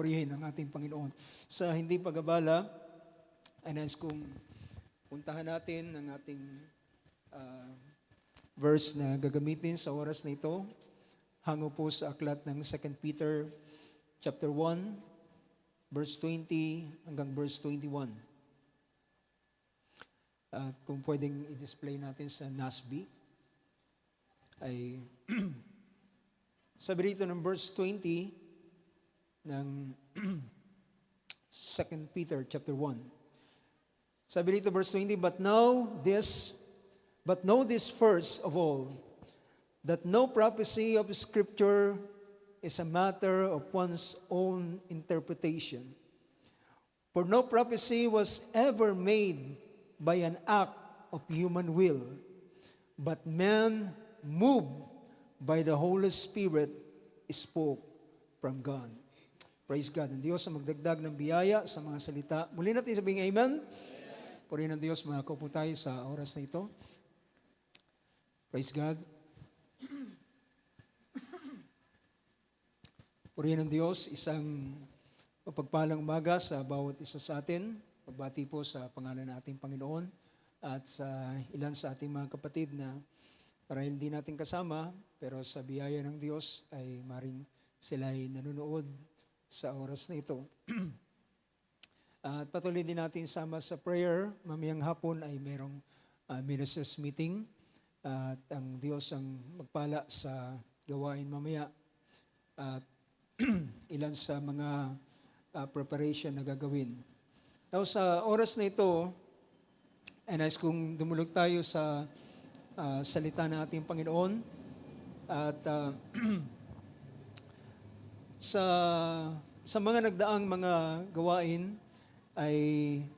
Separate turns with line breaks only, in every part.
purihin ang ating Panginoon. Sa hindi pag-abala, ay nais kong puntahan natin ang ating verse na gagamitin sa oras na ito. Hango po sa aklat ng 2 Peter chapter 1, verse 20 hanggang verse 21. At kung pwedeng i-display natin sa NASB, ay sabi rito ng verse 20 ng 2 Peter chapter 1. Sabi rito verse 20, But know this first of all, that no prophecy of Scripture is a matter of one's own interpretation. For no prophecy was ever made by an act of human will, but man, moved by the Holy Spirit, spoke from God. Praise God. Ang Diyos ang magdagdag ng biyaya sa mga salita. Muli natin sabihin Amen. Purihin ng Diyos, mga kaupo tayo sa oras na ito. Praise God. Purihin ng Diyos, isang mapagpalang umaga sa bawat isa sa atin. Pagbati po sa pangalan ng ating Panginoon at sa ilan sa ating mga kapatid na para hindi natin kasama, pero sa biyaya ng Diyos ay maring sila ay nanonood sa oras na ito. At patuloy din natin sama sa prayer. Mamayang hapon ay mayroong ministers meeting at ang Diyos ang magpala sa gawain mamaya at ilan sa mga preparation na gagawin. Now, sa oras na ito, ay nais kong dumulog tayo sa salita ng ating Panginoon. At sa mga nagdaang mga gawain, ay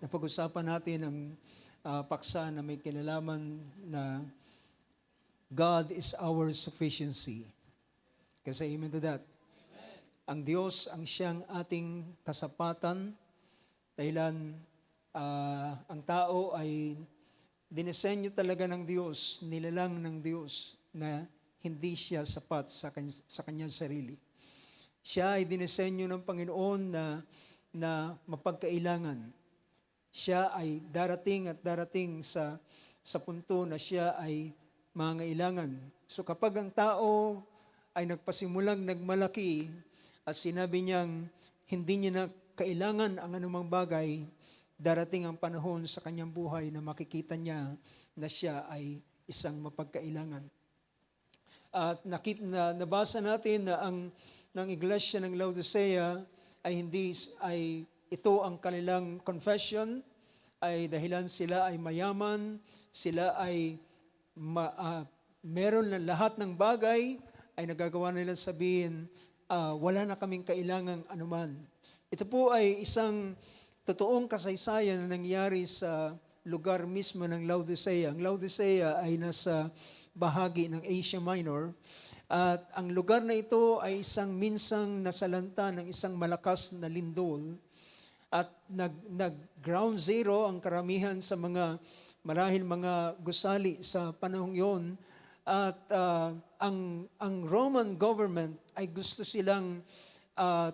napag-usapan natin ang paksa na may kinalaman na God is our sufficiency. Kasi amen to that. Ang Diyos ang siyang ating kasapatan. Dahilan ang tao ay dinisenyo talaga ng Diyos, nilalang ng Diyos na hindi siya sapat sa kanyang sarili. Siya ay dinisenyo ng Panginoon na mapagkailangan. Siya ay darating sa punto na siya ay mangailangan. So kapag ang tao ay nagpasimulang nagmalaki at sinabi niyang hindi niya na kailangan ang anumang bagay, darating ang panahon sa kanyang buhay na makikita niya na siya ay isang mapagkailangan. At nabasa natin na ng iglesia ng Laodicea ay ito ang kanilang confession, ay dahilan sila ay mayaman, sila ay meron na lahat ng bagay, ay nagagawa nila sabihin, wala na kaming kailangang anuman. Ito po ay isang totoong kasaysayan na nangyari sa lugar mismo ng Laodicea. Ang Laodicea ay nasa bahagi ng Asia Minor at ang lugar na ito ay isang minsang nasalanta ng isang malakas na lindol at nag-ground zero ang karamihan sa marahil mga gusali sa panahong yon at ang Roman government ay gusto silang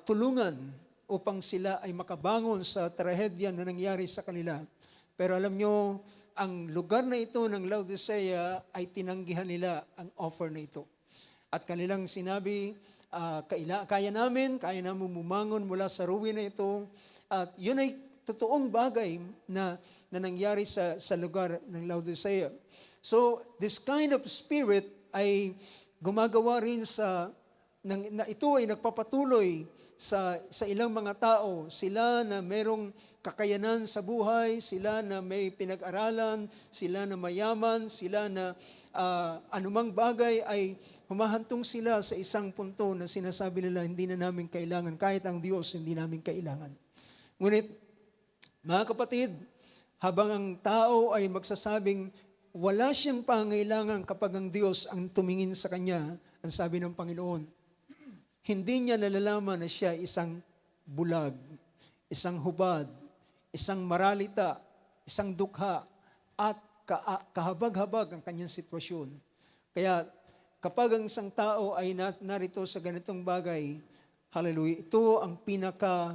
tulungan upang sila ay makabangon sa trahedya na nangyari sa kanila. Pero alam nyo, ang lugar na ito ng Laodicea ay tinanggihan nila ang offer na ito. At kanilang sinabi, kaya namin bumangon mula sa ruin na ito. At yun ay totoong bagay na nangyari sa lugar ng Laodicea. So, this kind of spirit ay gumagawa rin na ito ay nagpapatuloy sa ilang mga tao, sila na merong kakayanan sa buhay, sila na may pinag-aralan, sila na mayaman, sila na anumang bagay ay humahantong sila sa isang punto na sinasabi nila hindi na namin kailangan, kahit ang Diyos hindi namin kailangan. Ngunit, mga kapatid, habang ang tao ay magsasabing wala siyang pangailangan kapag ang Diyos ang tumingin sa kanya, ang sabi ng Panginoon, hindi niya nalalaman na siya isang bulag, isang hubad, isang maralita, isang dukha, at kahabag-habag ang kanyang sitwasyon. Kaya kapag ang isang tao ay narito sa ganitong bagay, Hallelujah. Ito ang pinaka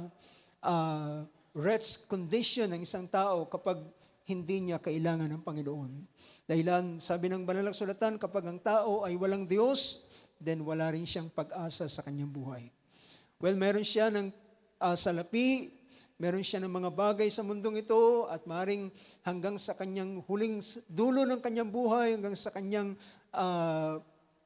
wretched condition ng isang tao kapag hindi niya kailangan ng Panginoon. Dahilan, sabi ng banal na kasulatan, kapag ang tao ay walang Diyos, then wala rin siyang pag-asa sa kanyang buhay. Well, meron siya ng salapi, meron siya ng mga bagay sa mundong ito, at maring hanggang sa kanyang huling dulo ng kanyang buhay, hanggang sa kanyang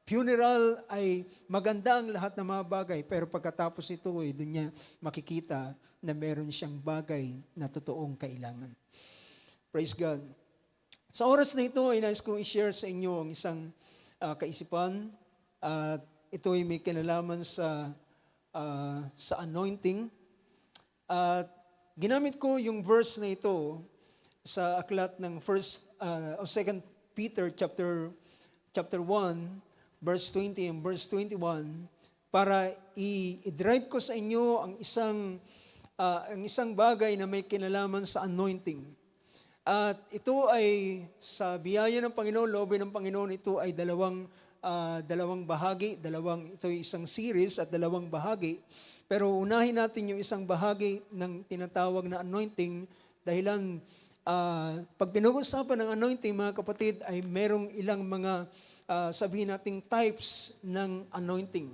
funeral, ay maganda ang lahat ng mga bagay. Pero pagkatapos ito, doon niya makikita na meron siyang bagay na totoong kailangan. Praise God. Sa oras na ito, ay nais kong i-share sa inyo ang isang kaisipan. At ito ay may kinalaman sa anointing. At ginamit ko yung verse na ito sa aklat ng 2 Peter chapter 1, verse 20 and verse 21, para i-drive ko sa inyo ang isang bagay na may kinalaman sa anointing. At ito ay sa biyaya ng Panginoon, loobin ng Panginoon, ito ay dalawang bahagi, ito ay isang series at dalawang bahagi. Pero unahin natin yung isang bahagi ng tinatawag na anointing, dahilan pag pinag-usapan ng anointing, mga kapatid, ay merong ilang mga sabihin nating types ng anointing.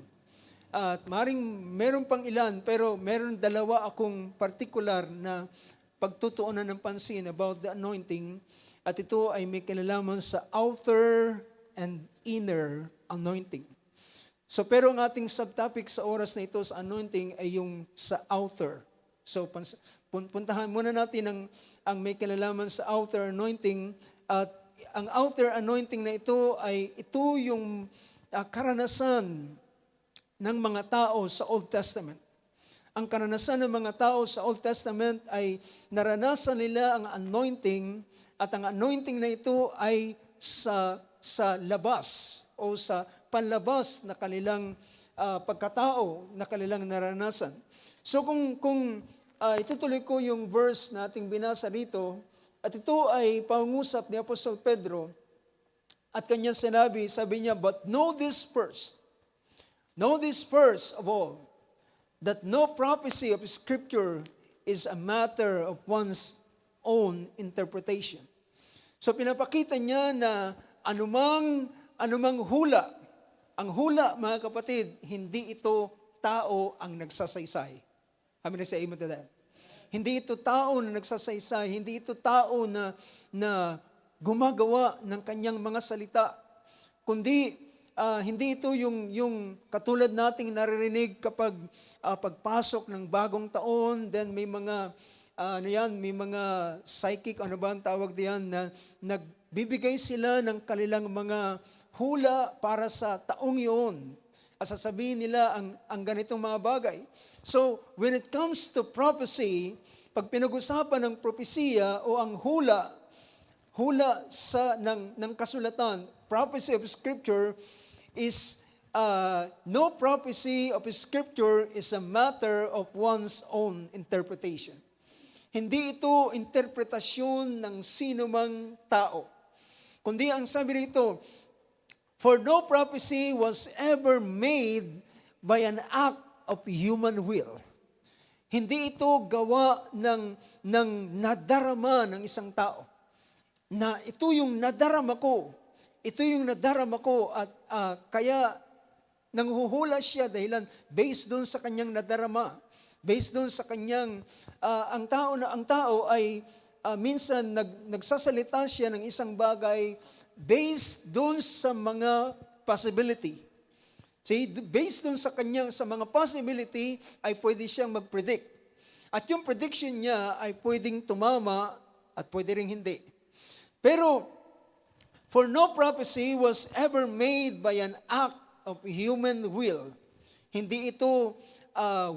At maring meron pang ilan, pero meron dalawa akong particular na pagtutuunan ng pansin about the anointing, at ito ay may kinalaman sa outer and inner anointing. So pero ang ating subtopic sa oras na ito sa anointing ay yung sa outer. So puntahan muna natin ang may kinalaman sa outer anointing, at ang outer anointing na ito yung karanasan ng mga tao sa Old Testament. Ang karanasan ng mga tao sa Old Testament ay naranasan nila ang anointing, at ang anointing na ito ay sa labas o sa panlabas na kanilang pagkatao na kanilang naranasan. So kung itutuloy ko yung verse na ating binasa dito, at ito ay pangungusap ni Apostol Pedro, at kanyang sinabi, sabi niya, "But know this first of all, that no prophecy of Scripture is a matter of one's own interpretation." So pinapakita niya na anumang hula, ang hula, mga kapatid, hindi ito tao ang nagsasaysay. How many say amen to that? Hindi ito tao na nagsasaysay, hindi ito tao na gumagawa ng kanyang mga salita, kundi hindi ito yung katulad nating naririnig kapag pagpasok ng bagong taon, then may mga may mga psychic, ano ba ang tawag diyan, na nagbibigay sila ng kanilang mga hula para sa taong yun. At sasabihin nila ang ganitong mga bagay. So, when it comes to prophecy, pag pinag-usapan ng propesiya o ang hula ng kasulatan, prophecy of Scripture is no prophecy of Scripture is a matter of one's own interpretation. Hindi ito interpretasyon ng sinumang tao. Kundi ang sabi rito, "For no prophecy was ever made by an act of human will." Hindi ito gawa ng nadarama ng isang tao. Na ito yung nadarama ko. Ito yung nadarama ko, at kaya nanghuhula siya dahilan based doon sa kanyang nadarama. Based doon sa kanyang, ang tao ay minsan nagsasalita siya ng isang bagay based doon sa mga possibility. See, based doon sa mga possibility, ay pwede siyang mag-predict. At yung prediction niya ay pwedeng tumama at pwede ring hindi. Pero, "For no prophecy was ever made by an act of human will." Hindi ito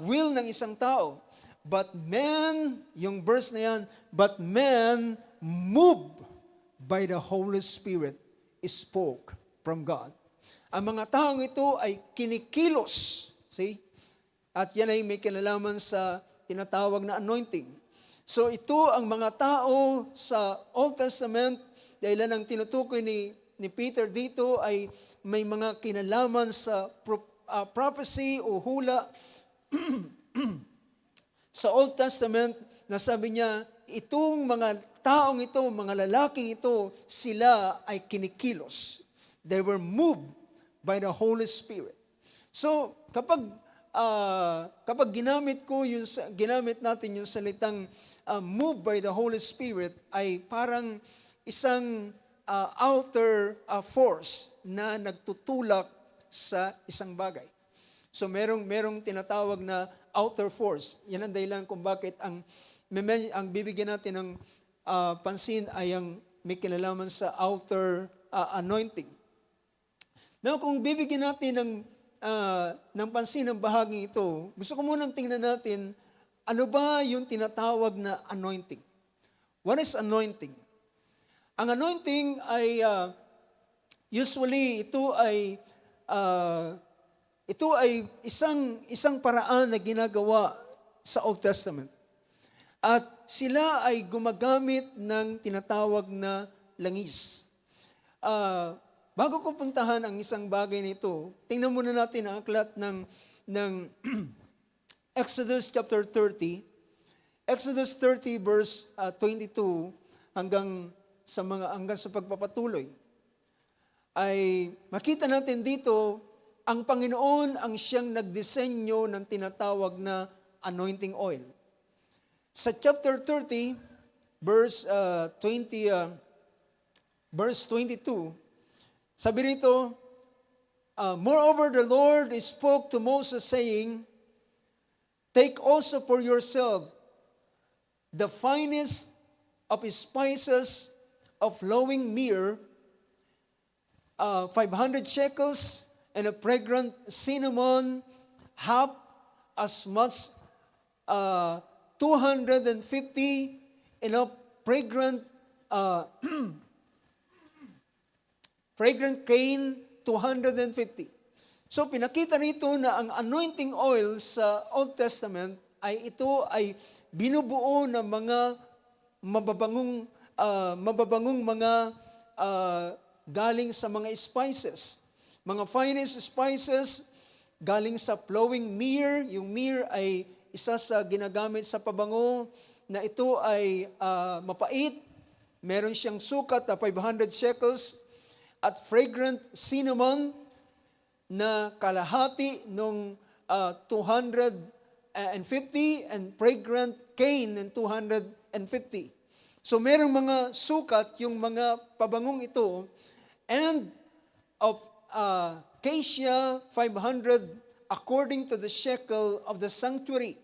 will ng isang tao. But man, yung verse na yan, "But man moved by the Holy Spirit spoke from God." Ang mga taong ito ay kinikilos. See? At yan ay may kinalaman sa tinatawag na anointing. So ito ang mga tao sa Old Testament, dahil ang tinutukoy ni Peter dito ay may mga kinalaman sa prophecy o hula sa Old Testament na sabi niya, itong mga taong ito, mga lalaking ito, sila ay kinikilos. They were moved by the Holy Spirit. So, kapag ginamit natin yung salitang moved by the Holy Spirit, ay parang isang outer force na nagtutulak sa isang bagay. So merong tinatawag na outer force. Yan ang dahilan kung bakit ang bibigyan natin ng pansin ay ang may kinalaman sa outer anointing. Now, kung bibigyan natin ng pansin ng bahagi ito, gusto ko munang tingnan natin, ano ba yung tinatawag na anointing? What is anointing? Ang anointing ay, usually, ito ay isang paraan na ginagawa sa Old Testament. At sila ay gumagamit ng tinatawag na langis. Bago ko puntahan ang isang bagay nito, tingnan muna natin ang aklat ng Exodus chapter 30. Exodus 30 verse 22 hanggang sa pagpapatuloy. Ay makita natin dito, ang Panginoon ang siyang nagdisenyo ng tinatawag na anointing oil. Sa chapter 30, verse 22, sabi rito, moreover, the Lord spoke to Moses saying, take also for yourself the finest of spices of flowing myrrh, 500 shekels, and a fragrant cinnamon, half as much, 250, and a fragrant cane, 250. So pinakita rito na ang anointing oil sa Old Testament ay ito ay binubuo ng mga mababangong mga galing sa mga spices. Mga finest spices galing sa flowing myrrh. Yung myrrh ay isa sa ginagamit sa pabango na ito ay mapait. Meron siyang sukat na 500 shekels at fragrant cinnamon na kalahati nung 250 and fragrant cane ng 250. So merong mga sukat yung mga pabangong ito and of cassia 500 according to the shekel of the sanctuary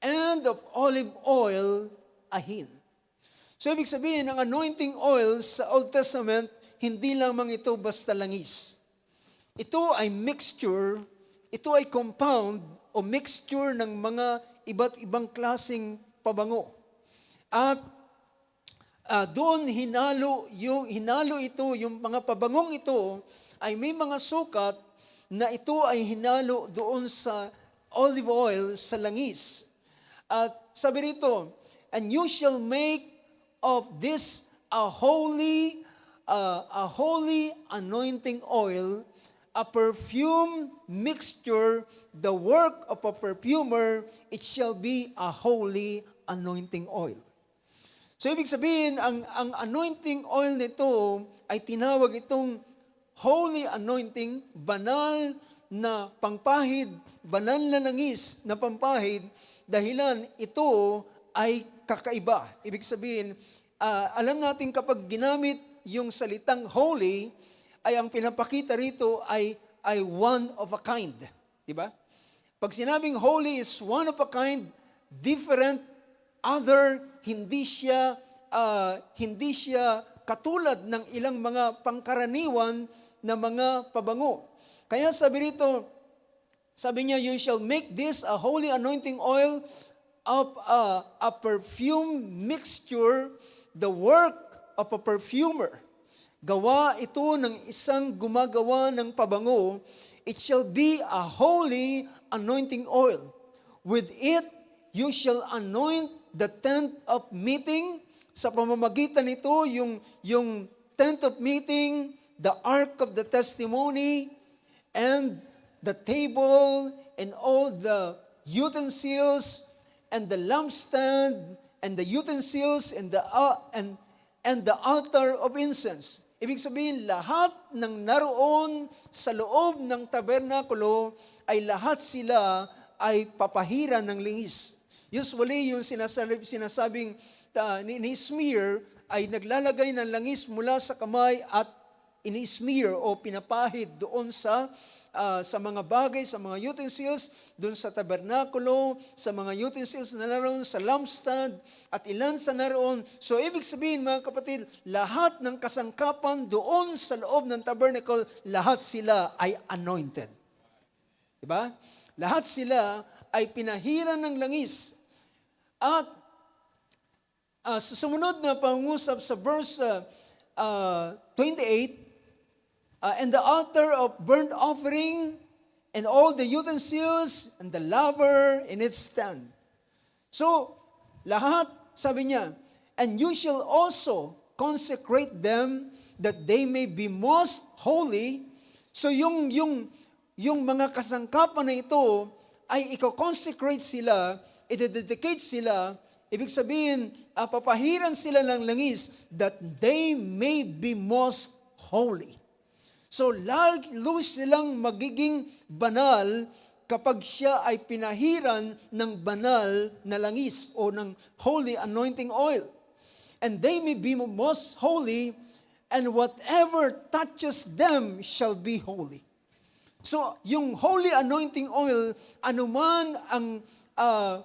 and of olive oil a hin. So ibig sabihin, ang anointing oil sa Old Testament, hindi lamang ito basta langis. Ito ay mixture, ito ay compound o mixture ng mga iba't ibang klaseng pabango. At doon hinalo ito, yung mga pabangong ito ay may mga sukat na ito ay hinalo doon sa olive oil sa langis. At sabi rito, and you shall make of this a holy anointing oil, a perfume mixture, the work of a perfumer, it shall be a holy anointing oil. So ibig sabihin, ang anointing oil nito ay tinawag itong holy anointing, banal na pangpahid, banal na langis na pampahid, dahilan ito ay kakaiba. Ibig sabihin, alam natin kapag ginamit yung salitang holy, ay ang pinapakita rito ay one of a kind. Diba? Pag sinabing holy is one of a kind, different, other, hindi siya katulad ng ilang mga pangkaraniwan na mga pabango. Kaya sabi rito, sabi niya, you shall make this a holy anointing oil of a perfume mixture, the work of a perfumer. Gawa ito ng isang gumagawa ng pabango, it shall be a holy anointing oil. With it, you shall anoint the tent of meeting. Sa pamamagitan nito, yung tent of meeting, the ark of the testimony, and the table, and all the utensils, and the lampstand, and the utensils, and the altar of incense. Ibig sabihin, lahat ng naroon sa loob ng tabernakulo ay lahat sila ay papahiran ng lingis. Usually, yung sinasabing ni smear ay naglalagay ng langis mula sa kamay at ini-smear o pinapahid doon sa mga bagay, sa mga utensils, doon sa tabernakulo, sa mga utensils na naroon, sa lampstand, at ilan sa naroon. So, ibig sabihin, mga kapatid, lahat ng kasangkapan doon sa loob ng tabernacle, lahat sila ay anointed. Diba? Lahat sila ay pinahiran ng langis. At sa sumunod na pangusap sa verse 28, and the altar of burnt offering, and all the utensils, and the laver in its stand. So, lahat, sabi niya, and you shall also consecrate them, that they may be most holy. So, yung mga kasangkapan na ito, ay i-consecrate sila, i-dedicate sila, ibig sabihin, papahiran sila ng langis, that they may be most holy. So, lalo silang magiging banal kapag siya ay pinahiran ng banal na langis o ng holy anointing oil. And they may be most holy, and whatever touches them shall be holy. So, yung holy anointing oil, anuman ang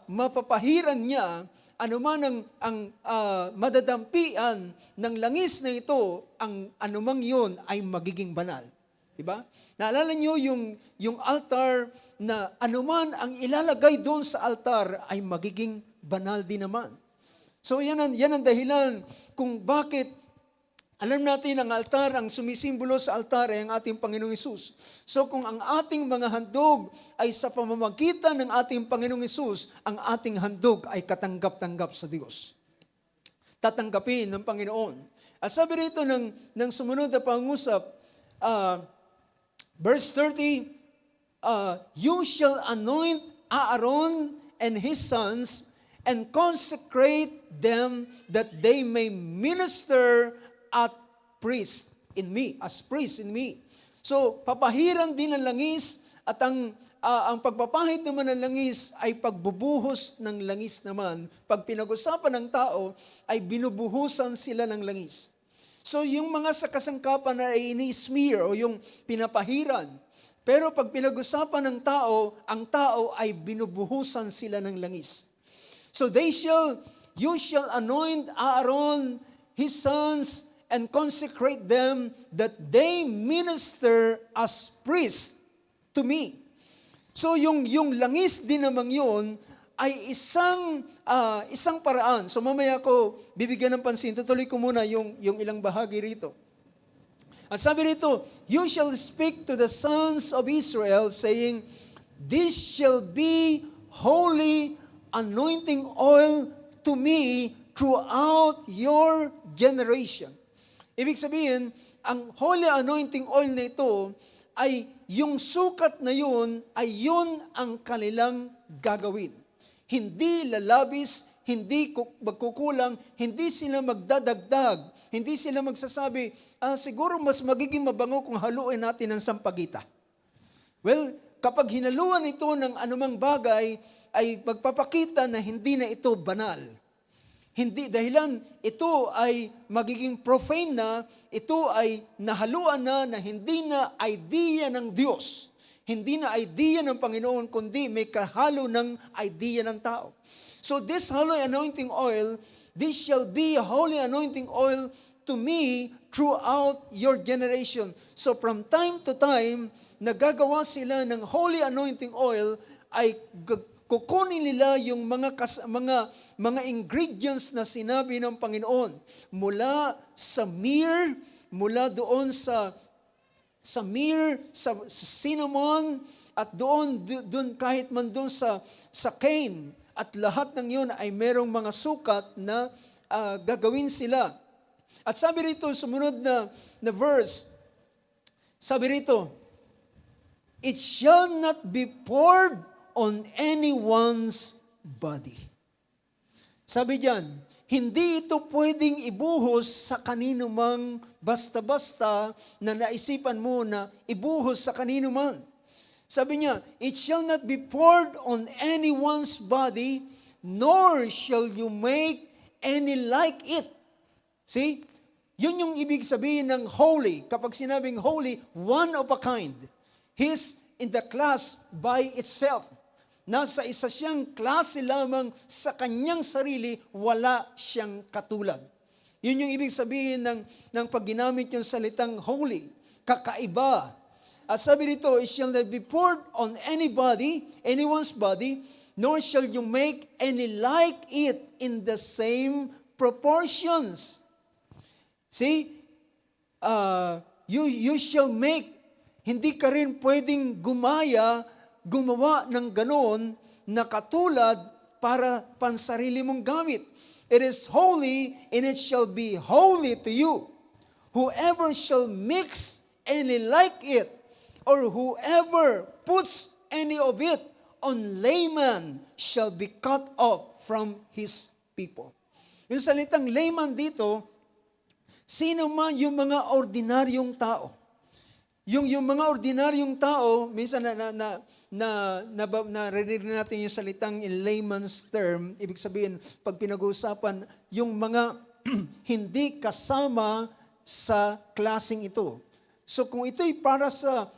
mapapahiran niya, anuman ang madadampian ng langis na ito, ang anumang yun ay magiging banal. Diba? Naalala nyo yung altar na anuman ang ilalagay doon sa altar ay magiging banal din naman. So yan ang dahilan kung bakit alam natin ang altar, ang sumisimbolo sa altar ay ang ating Panginoong Hesus. So kung ang ating mga handog ay sa pamamagitan ng ating Panginoong Hesus, ang ating handog ay katanggap-tanggap sa Diyos. Tatanggapin ng Panginoon. At sabi rito ng sumunod na pangusap, verse 30, you shall anoint Aaron and his sons and consecrate them that they may minister at priest in me, as priest in me. So, papahiran din ng langis at ang pagpapahid naman ng langis ay pagbubuhos ng langis naman. Pag pinag-usapan ng tao, ay binubuhusan sila ng langis. So, yung mga sa kasangkapan na ay ini-smear o yung pinapahiran. Pero pag pinag-usapan ng tao, ang tao ay binubuhusan sila ng langis. So, you shall anoint Aaron, his sons, and consecrate them that they minister as priests to me. So yung langis din namang yun ay isang paraan. So mamaya ko bibigyan ng pansin. Tutuloy ko muna yung ilang bahagi rito. At sabi rito, you shall speak to the sons of Israel saying, this shall be holy anointing oil to me throughout your generation. Ibig sabihin, ang holy anointing oil na ito ay yung sukat na yun ay yun ang kanilang gagawin. Hindi lalabis, hindi magkukulang, hindi sila magdadagdag, hindi sila magsasabi, siguro mas magiging mabango kung haluin natin ng sampagita. Well, kapag hinaluan ito ng anumang bagay, ay magpapakita na hindi na ito banal. Hindi, dahilan ito ay magiging profane na, ito ay nahaluan na hindi na idea ng Diyos. Hindi na idea ng Panginoon, kundi may kahalo ng idea ng tao. So this holy anointing oil, this shall be a holy anointing oil to me throughout your generation. So from time to time, nagagawa sila ng holy anointing oil ay kukunin nila yung mga ingredients na sinabi ng Panginoon mula sa myrrh, mula doon sa myrrh, sa cinnamon, at doon kahit man doon sa cane, at lahat ng yun ay merong mga sukat na gagawin sila. At sabi rito, sumunod na verse, sabi rito, it shall not be poured on anyone's body. Sabi diyan, hindi ito pwedeng ibuhos sa kanino mang basta-basta na naisipan mo na ibuhos sa kanino man. Sabi niya, it shall not be poured on anyone's body, nor shall you make any like it. See? Yun yung ibig sabihin ng holy. Kapag sinabing holy, one of a kind. He's in the class by itself. Nasa isa siyang klase lamang sa kanyang sarili, wala siyang katulad. Yun yung ibig sabihin ng pag ginamit yung salitang holy, kakaiba. At sabi dito, it shall not be poured on anybody, anyone's body, nor shall you make any like it in the same proportions. See, you shall make, hindi ka rin pwedeng gumawa ng ganoon na katulad para pansarili mong gamit. It is holy, and it shall be holy to you. Whoever shall mix any like it, or whoever puts any of it on layman shall be cut off from his people. Yung salitang layman dito, sino man yung mga ordinaryong tao. Yung mga ordinaryong tao, minsan narinig natin yung salitang in layman's term, ibig sabihin, pag pinag-uusapan, yung mga hindi kasama sa klaseng ito. So kung ito'y para sa,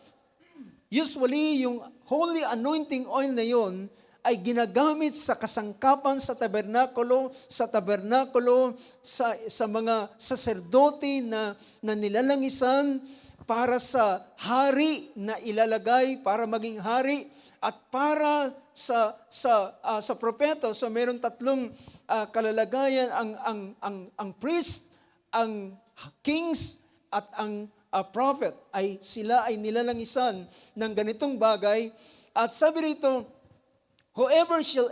usually yung holy anointing oil na yon ay ginagamit sa kasangkapan sa tabernakulo, sa mga saserdote na nilalangisan, para sa hari na ilalagay, para maging hari, at para sa propeta. So meron tatlong kalalagayan, ang priest, ang kings, at ang prophet, sila ay nilalangisan ng ganitong bagay. At sabi rito, whoever shall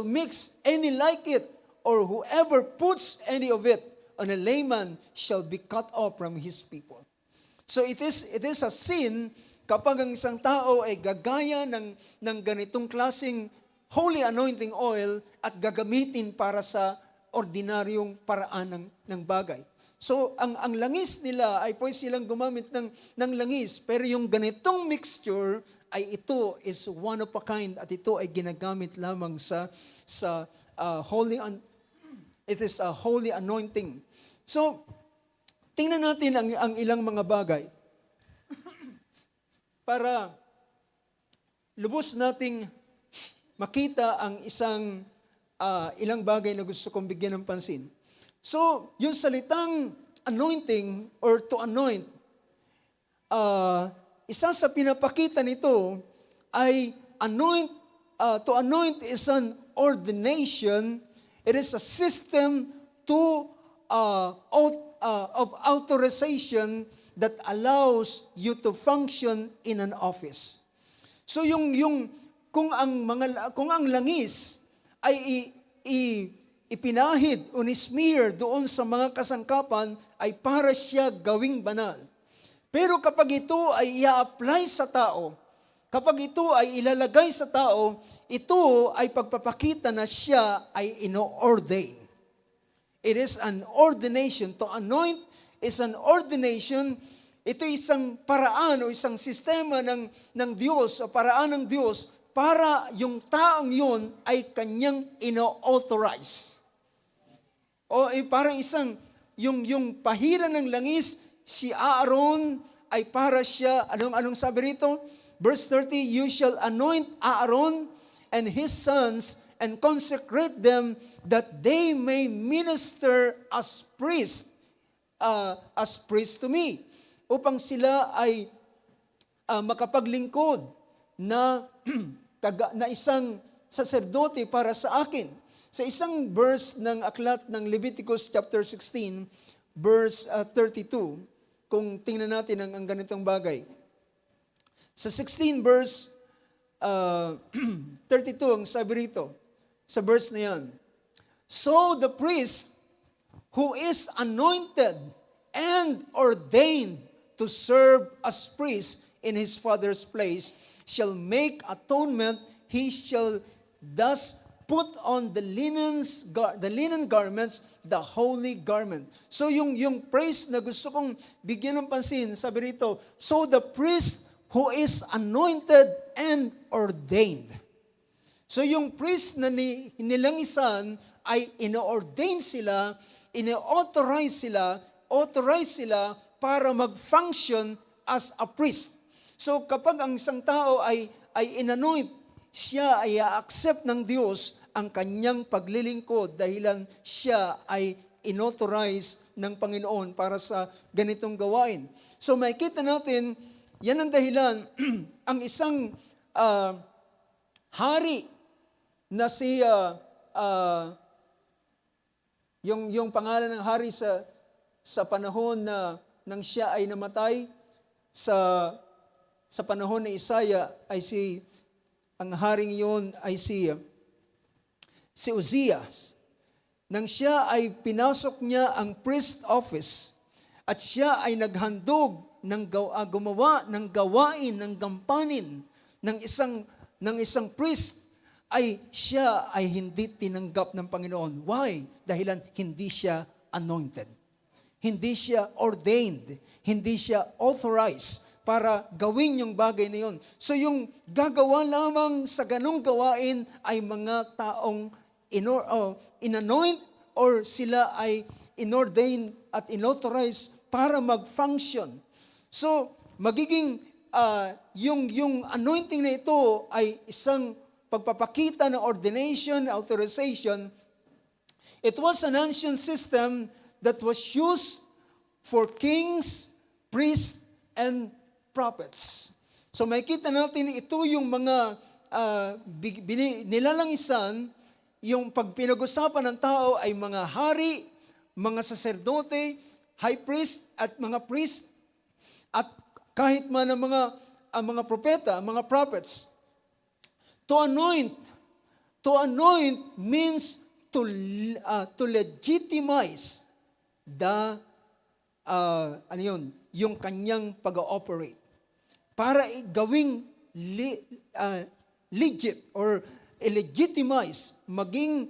mix any like it, or whoever puts any of it on a layman shall be cut off from his people. So it is a sin kapag ang isang tao ay gagaya ng ganitong klaseng holy anointing oil at gagamitin para sa ordinaryong paraan ng bagay. So ang langis nila ay pwede silang gumamit ng langis, pero yung ganitong mixture ay ito is one of a kind, at ito ay ginagamit lamang sa holy it is a holy anointing. So, tingnan natin ang ilang mga bagay para lubos nating makita ang ilang bagay na gusto kong bigyan ng pansin. So, yung salitang anointing or to anoint, isa sa pinapakita nito ay to anoint is an ordination. It is a system of authorization that allows you to function in an office. So kung ang langis ay ipinahid o smear doon sa mga kasangkapan, ay para siya gawing banal. Pero kapag ito ay i-apply sa tao, kapag ito ay ilalagay sa tao, ito ay pagpapakita na siya ay ino-ordain. It is an ordination. To anoint is an ordination. Ito isang paraan o isang sistema ng Diyos o paraan ng Diyos para yung taong yun ay kanyang ino-authorize. O parang yung pahira ng langis, si Aaron ay para siya, anong sabi rito? Verse 30, you shall anoint Aaron and his sons and consecrate them that they may minister as priests to me. Upang sila ay makapaglingkod na isang saserdote para sa akin. Sa isang verse ng aklat ng Leviticus chapter 16, verse 32, kung tingnan natin ang ganitong bagay. Sa 16 verse 32, ang sabi rito, sa verse na yan, so the priest who is anointed and ordained to serve as priest in his Father's place, shall make atonement, he shall thus put on the linen garments, the holy garment. So yung praise na gusto kong bigyan ng pansin, sabi rito, so the priest who is anointed and ordained. So yung priest na nilangisan ay ino-ordain sila, ino-authorize sila para mag-function as a priest. So kapag ang isang tao ay inanoint, siya ay a-accept ng Diyos ang kanyang paglilingkod dahilan siya ay inauthorize ng Panginoon para sa ganitong gawain. So makikita natin, yan ang dahilan, ang isang hari na si, yung pangalan ng hari sa panahon na nang siya ay namatay, sa panahon ni Isaiah ay ang haring iyon ay si Uzzias. Nang siya ay pinasok niya ang priest office at siya ay naghandog gumawa ng gawain ng gampanin ng isang priest, ay siya ay hindi tinanggap ng Panginoon. Why? Dahilan hindi siya anointed. Hindi siya ordained. Hindi siya authorized para gawin yung bagay na yun. So yung gagawa lamang sa ganong gawain ay mga taong inanoint or sila ay inordain at inauthorize para mag-function. So magiging yung anointing na ito ay isang pagpapakita ng ordination, authorization. It was an ancient system that was used for kings, priests, and prophets. So makikita natin ito yung mga nilalangisan, yung pag pinag-usapan ng tao ay mga hari, mga saserdote, high priest at mga priest, at kahit man ang mga propeta, mga prophets. To anoint means to legitimize yung kanyang pag-ooperate. Para gawing legit or illegitimize, maging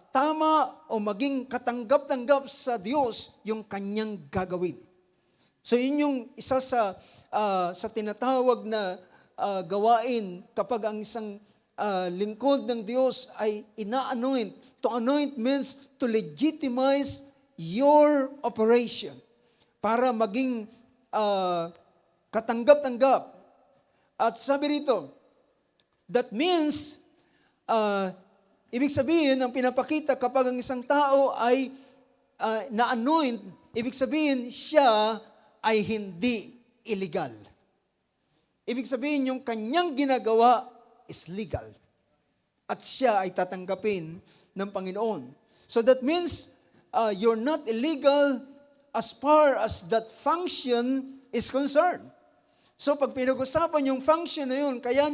tama o maging katanggap-tanggap sa Diyos yung kanyang gagawin. So yun yung isa sa tinatawag na gawain kapag ang isang lingkod ng Diyos ay ina-anoint. To anoint means to legitimize your operation para maging katanggap-tanggap. At sabi rito, that means, ibig sabihin, ang pinapakita kapag ang isang tao ay na-anoint, ibig sabihin, siya ay hindi illegal. Ibig sabihin, yung kanyang ginagawa is legal. At siya ay tatanggapin ng Panginoon. So that means, you're not illegal as far as that function is concerned. So pag pinag-usapan yung function na yun, kaya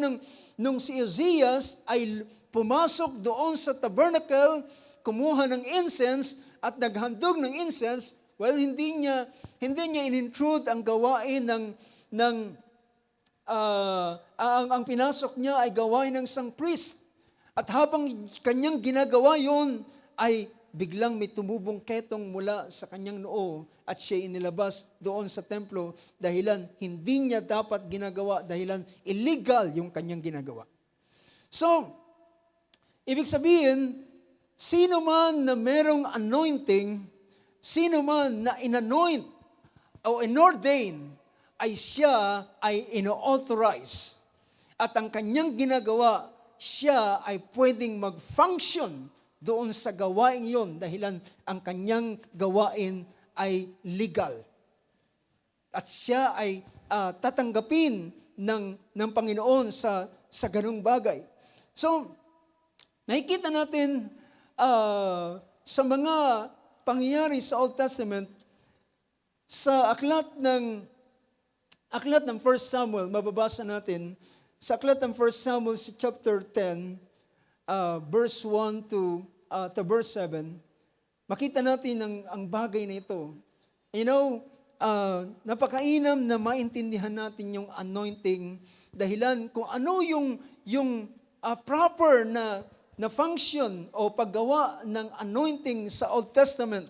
nung si Uzzias ay pumasok doon sa tabernacle, kumuha ng incense at naghandog ng incense, well, hindi niya in-intrude ang gawain ang pinasok niya ay gawain ng isang priest. At habang kanyang ginagawa yon, ay biglang may tumubong ketong mula sa kanyang noo at siya inilabas doon sa templo dahilan hindi niya dapat ginagawa, dahilan illegal yung kanyang ginagawa. So, ibig sabihin, sino man na merong anointing, sino man na inanoint o inordain, ay siya ay ino-authorize. At ang kanyang ginagawa, siya ay pwedeng mag-function doon sa gawain yon dahilan ang kanyang gawain ay legal. At siya ay tatanggapin ng Panginoon sa ganung bagay. So, nakikita natin sa mga pangyayari sa Old Testament, sa aklat ng 1 Samuel, mababasa natin, sa aklat ng 1 Samuel chapter 10, verse 1 to verse 7, makita natin ang bagay na ito. You know, napakainam na maintindihan natin yung anointing dahilan kung ano yung proper na function o paggawa ng anointing sa Old Testament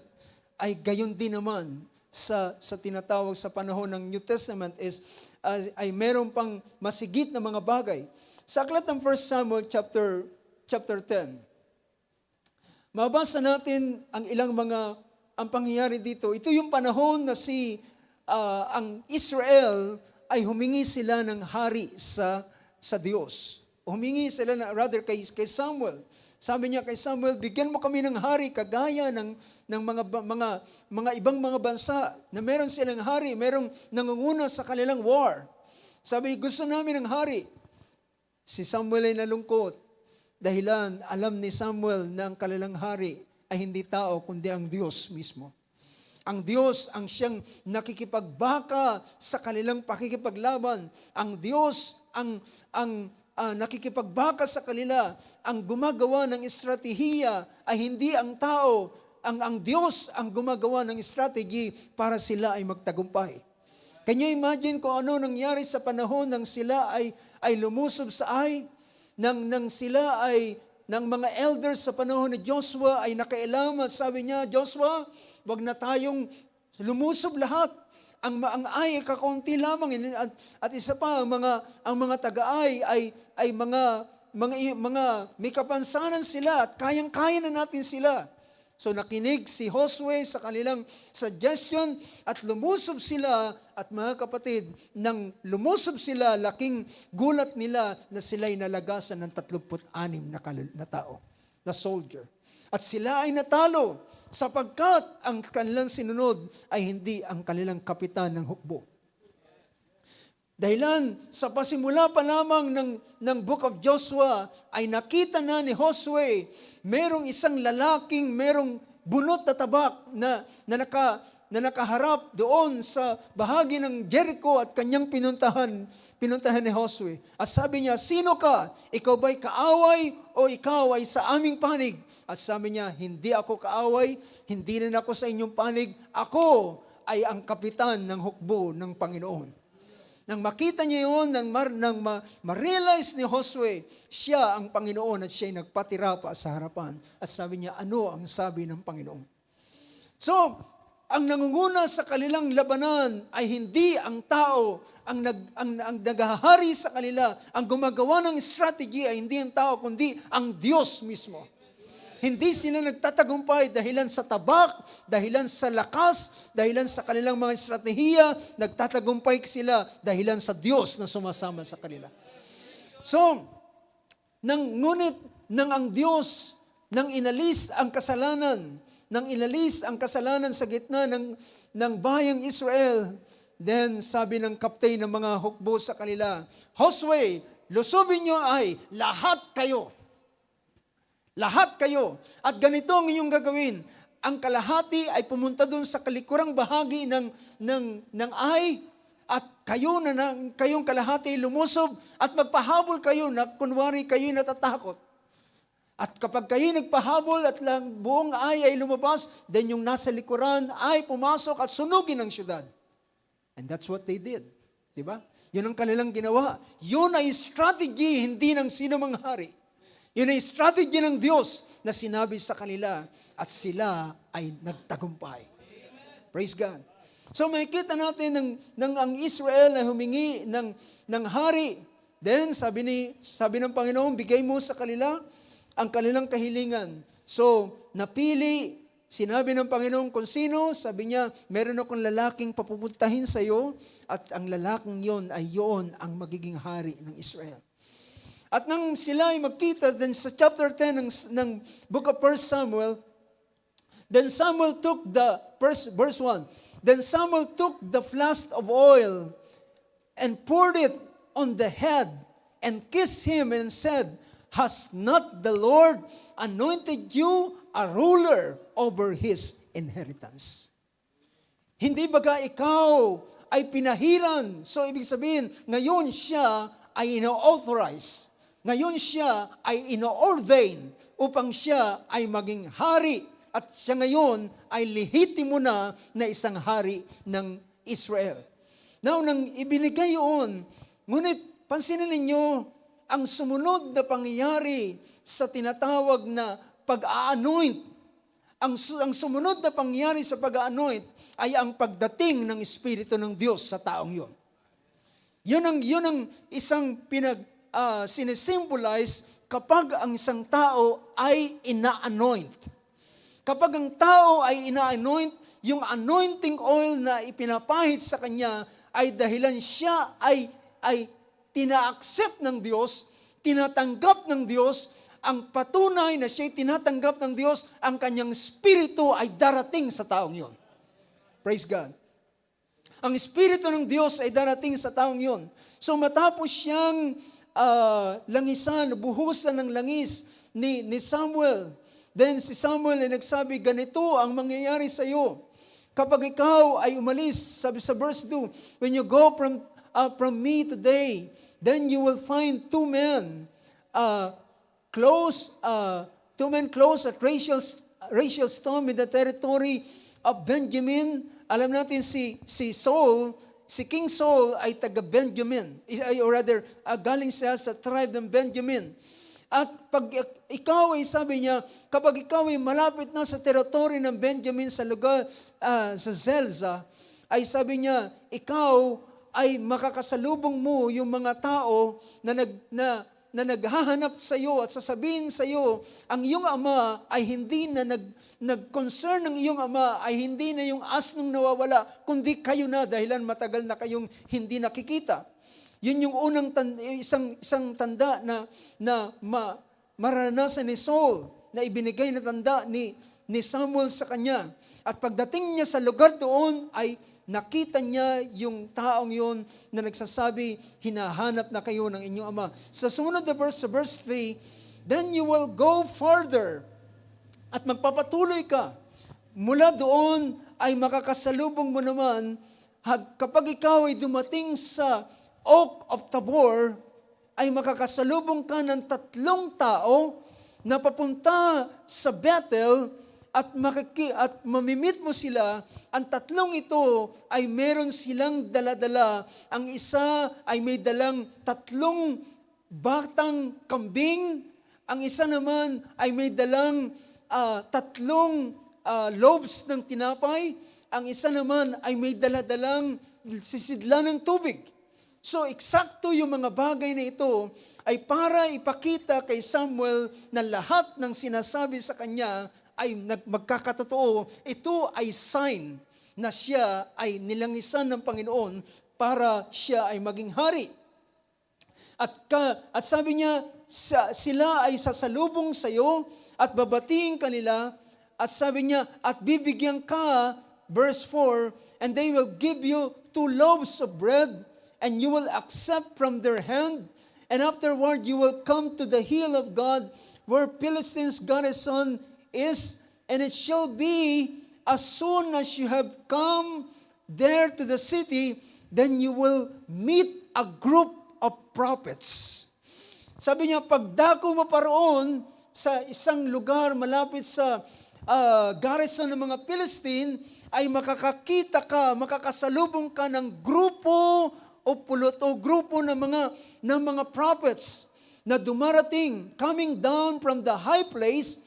ay gayon din naman sa tinatawag sa panahon ng New Testament ay meron pang masigit na mga bagay. Sa aklat ng 1 Samuel chapter 10, mabasa natin ang ilang ang pangyayari dito. Ito yung panahon na ang Israel ay humingi sila ng hari sa Diyos. Humingi sila kay Samuel. Sabi niya kay Samuel, bigyan mo kami ng hari kagaya ng mga ibang mga bansa na meron silang hari, merong nangunguna sa kanilang war. Sabi, gusto namin ng hari. Si Samuel ay nalungkot dahilan alam ni Samuel na ang kanilang hari ay hindi tao kundi ang Diyos mismo. Ang Diyos ang siyang nakikipagbaka sa kanilang pakikipaglaban. Ang Diyos ang nakikipagbaka sa kanila, ang gumagawa ng estratehiya ay hindi ang tao, ang Diyos ang gumagawa ng strategy para sila ay magtagumpay. Can you imagine kung ano nangyari sa panahon nang sila ay lumusob sa nang sila ay, ng mga elders sa panahon ni Joshua ay nakailam at sabi niya, Joshua, wag na tayong lumusob lahat. Ang ay kakaunti lamang at isa pa ang mga taga-ay ay mga may kapansanan sila at kayang-kaya na natin sila. So nakinig si Josue sa kanilang suggestion at lumusob sila at mga kapatid, nang lumusob sila, laking gulat nila na sila'y nalagasan ng 36 na tao, na soldier. At sila ay natalo sapagkat ang kanilang sinunod ay hindi ang kanilang kapitan ng hukbo. Dahilan sa pasimula pa lamang ng Book of Joshua ay nakita na ni Josue, merong isang lalaking, merong bunot na tabak na nakaharap doon sa bahagi ng Jericho at kanyang pinuntahan ni Josue. At sabi niya, sino ka? Ikaw ba'y kaaway o ikaw ay sa aming panig? At sabi niya, hindi ako kaaway, hindi rin ako sa inyong panig, ako ay ang kapitan ng hukbo ng Panginoon. Nang makita niya yun, nang ma-realize ni Josue, siya ang Panginoon at siya'y nagpatira pa sa harapan. At sabi niya, ano ang sabi ng Panginoon? So, ang nangunguna sa kanilang labanan ay hindi ang tao, ang naghahari sa kanila, ang gumagawa ng strategy ay hindi ang tao, kundi ang Diyos mismo. Hindi sila nagtatagumpay dahilan sa tabak, dahilan sa lakas, dahilan sa kanilang mga estratehiya, nagtatagumpay sila dahilan sa Diyos na sumasama sa kanila. So, ngunit nang ang Diyos, nang inalis ang kasalanan sa gitna ng bayang Israel, then sabi ng kapteng ng mga hukbo sa kanila, Josue, lusubin niyo ay lahat kayo. Lahat kayo. At ganito ang inyong gagawin. Ang kalahati ay pumunta doon sa kalikurang bahagi ng Ai, at kayong kalahati lumusob at magpahabol kayo na kunwari kayo natatakot. At kapag kayo nagpahabol at buong Ai ay lumabas, then yung nasa likuran ay pumasok at sunugin ang syudad. And that's what they did. Diba? Yun ang kanilang ginawa. Yun ay strategy, hindi ng sino mang hari. Yun ay strategy ng Diyos na sinabi sa kanila at sila ay nagtagumpay. Praise God. So makikita natin ang Israel ay humingi ng hari. Then sabi ng Panginoon, bigay mo sa kanila ang kanilang kahilingan. So napili, sinabi ng Panginoon kung sino, sabi niya, meron akong lalaking papupuntahin sa iyo at ang lalaking yon ay yon ang magiging hari ng Israel. At nang sila ay magkita, then sa chapter 10 ng Book of 1 Samuel, then Samuel took verse 1, then Samuel took the flask of oil and poured it on the head and kissed him and said, has not the Lord anointed you a ruler over His inheritance? Hindi baga ikaw ay pinahiran? So ibig sabihin, ngayon siya ay ino-authorize. Ngayon siya ay ino-ordain upang siya ay maging hari. At siya ngayon ay lehitimo na isang hari Israel. Now, nang ibinigay yun, ngunit pansinin ninyo, ang sumunod na pangyayari sa tinatawag na pag-a-anoint, ang sumunod na pangyayari sa pag-a-anoint ay ang pagdating ng Espiritu ng Diyos sa taong yun. Yun ang isang sinisimbolize kapag ang isang tao ay ina-anoint. Kapag ang tao ay ina-anoint, yung anointing oil na ipinapahid sa kanya ay dahilan siya ay tina-accept ng Diyos, tinatanggap ng Diyos, ang patunay na siya'y tinatanggap ng Diyos, ang kanyang spirito ay darating sa taong yon. Praise God. Ang Espiritu ng Diyos ay darating sa taong yon. So matapos siyang langisan, buhusan ng langis ni Samuel, then si Samuel ay nagsabi, ganito ang mangyayari sa iyo. Kapag ikaw ay umalis, sabi sa verse 2, when you go from me today, then you will find two men close at Rachel Stone in the territory of Benjamin. Alam natin si King Saul ay taga Benjamin, or rather, galing siya sa tribe ng Benjamin. At pag ikaw ay, sabi niya, kapag ikaw ay malapit na sa territory ng Benjamin sa lugar, sa Zelza, ay sabi niya, ikaw ay makakasalubong mo yung mga tao na naghahanap sa iyo at sasabihin sa iyo, ang iyong ama ay hindi na nag-concern ng iyong ama ay hindi na yung asnong nawawala, kundi kayo na dahilan matagal na kayong hindi nakikita. Yun yung unang isang tanda na maranasan ni Saul, na ibinigay na tanda ni Samuel sa kanya. At pagdating niya sa lugar doon ay nakita niya yung taong yun na nagsasabi, hinahanap na kayo ng inyong ama. Sa sumunod na verse, sa verse 3, then you will go further at magpapatuloy ka. Mula doon ay makakasalubong mo naman, kapag ikaw ay dumating sa Oak of Tabor, ay makakasalubong ka ng 3 tao na papunta sa Bethel, at mamimit mo sila. Ang 3 ito ay meron silang daladala. Ang isa ay may dalang 3 batang kambing. Ang isa naman ay may dalang 3 loaves ng tinapay. Ang isa naman ay may daladalang sisidla ng tubig. So, eksakto yung mga bagay na ito ay para ipakita kay Samuel na lahat ng sinasabi sa kanya ay magkakatotoo. Ito ay sign na siya ay nilangisan ng Panginoon para siya ay maging hari. At sabi niya, sila ay sasalubong sa iyo at babatiin kanila. At sabi niya, at bibigyan ka, verse 4, and they will give you 2 loaves of bread, and you will accept from their hand, and afterward you will come to the hill of God, where Philistines garrison is, and it shall be as soon as you have come there to the city, then you will meet a group of prophets. Sabi niya, pagdako mo pa roon sa isang lugar malapit sa garrison ng mga Philistine, ay makakasalubong ka ng grupo o pulot o grupo ng mga prophets na dumarating, coming down from the high place,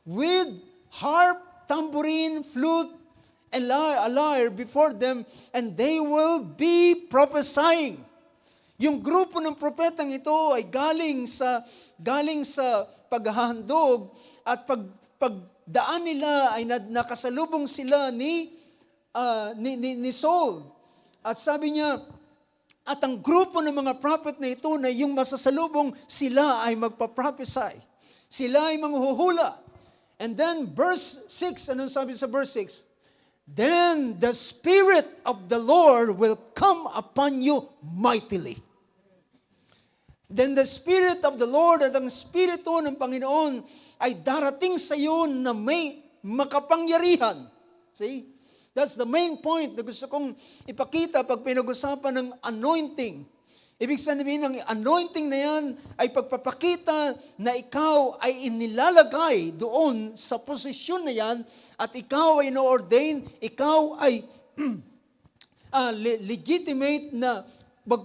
with harp, tambourine, flute, and a lyre before them, and they will be prophesying. Yung grupo ng propetang ito ay galing sa paghahandog, at pagdaan nila ay nakasalubong sila ni Saul. At sabi niya, at ang grupo ng mga prophet na ito na yung masasalubong, sila ay magpa-prophesy. Sila ay manghuhula. And then verse 6, anong sabi sa verse 6? Then the Spirit of the Lord will come upon you mightily. Then the Spirit of the Lord, at ang Espiritu ng Panginoon ay darating sa iyo na may makapangyarihan. See? That's the main point na gusto kong ipakita pag pinag-usapan ng anointing. Ibig sabihin, ng anointing na yan ay pagpapakita na ikaw ay inilalagay doon sa posisyon na yan, at ikaw ay no-ordain, ikaw ay legitimate na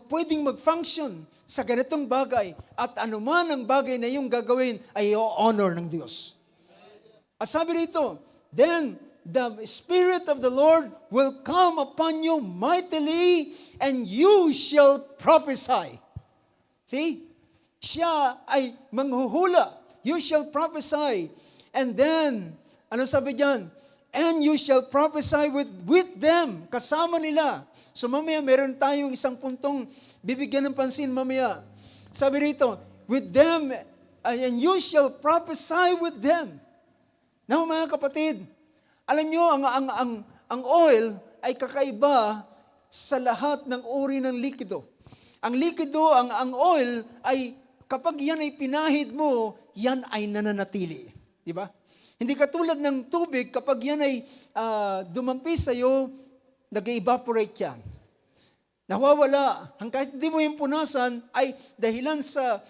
pwedeng mag-function sa ganitong bagay at anuman ang bagay na iyong gagawin ay i-honor ng Diyos. At sabi rito, then the Spirit of the Lord will come upon you mightily and you shall prophesy. See? Siya ay manghuhula. You shall prophesy. And then, ano sabi diyan? And you shall prophesy with them, kasama nila. So mamaya meron tayong isang puntong bibigyan ng pansin mamaya. Sabi rito, with them, and you shall prophesy with them. Now mga kapatid, alam nyo, ang oil ay kakaiba sa lahat ng uri ng likido. Ang likido, ang oil ay kapag yan ay pinahid mo, yan ay nananatili. Di ba? Hindi katulad ng tubig, kapag yan ay dumampi sa'yo, nag-evaporate yan. Nawawala. Kahit hindi mo yung punasan, ay dahilan sa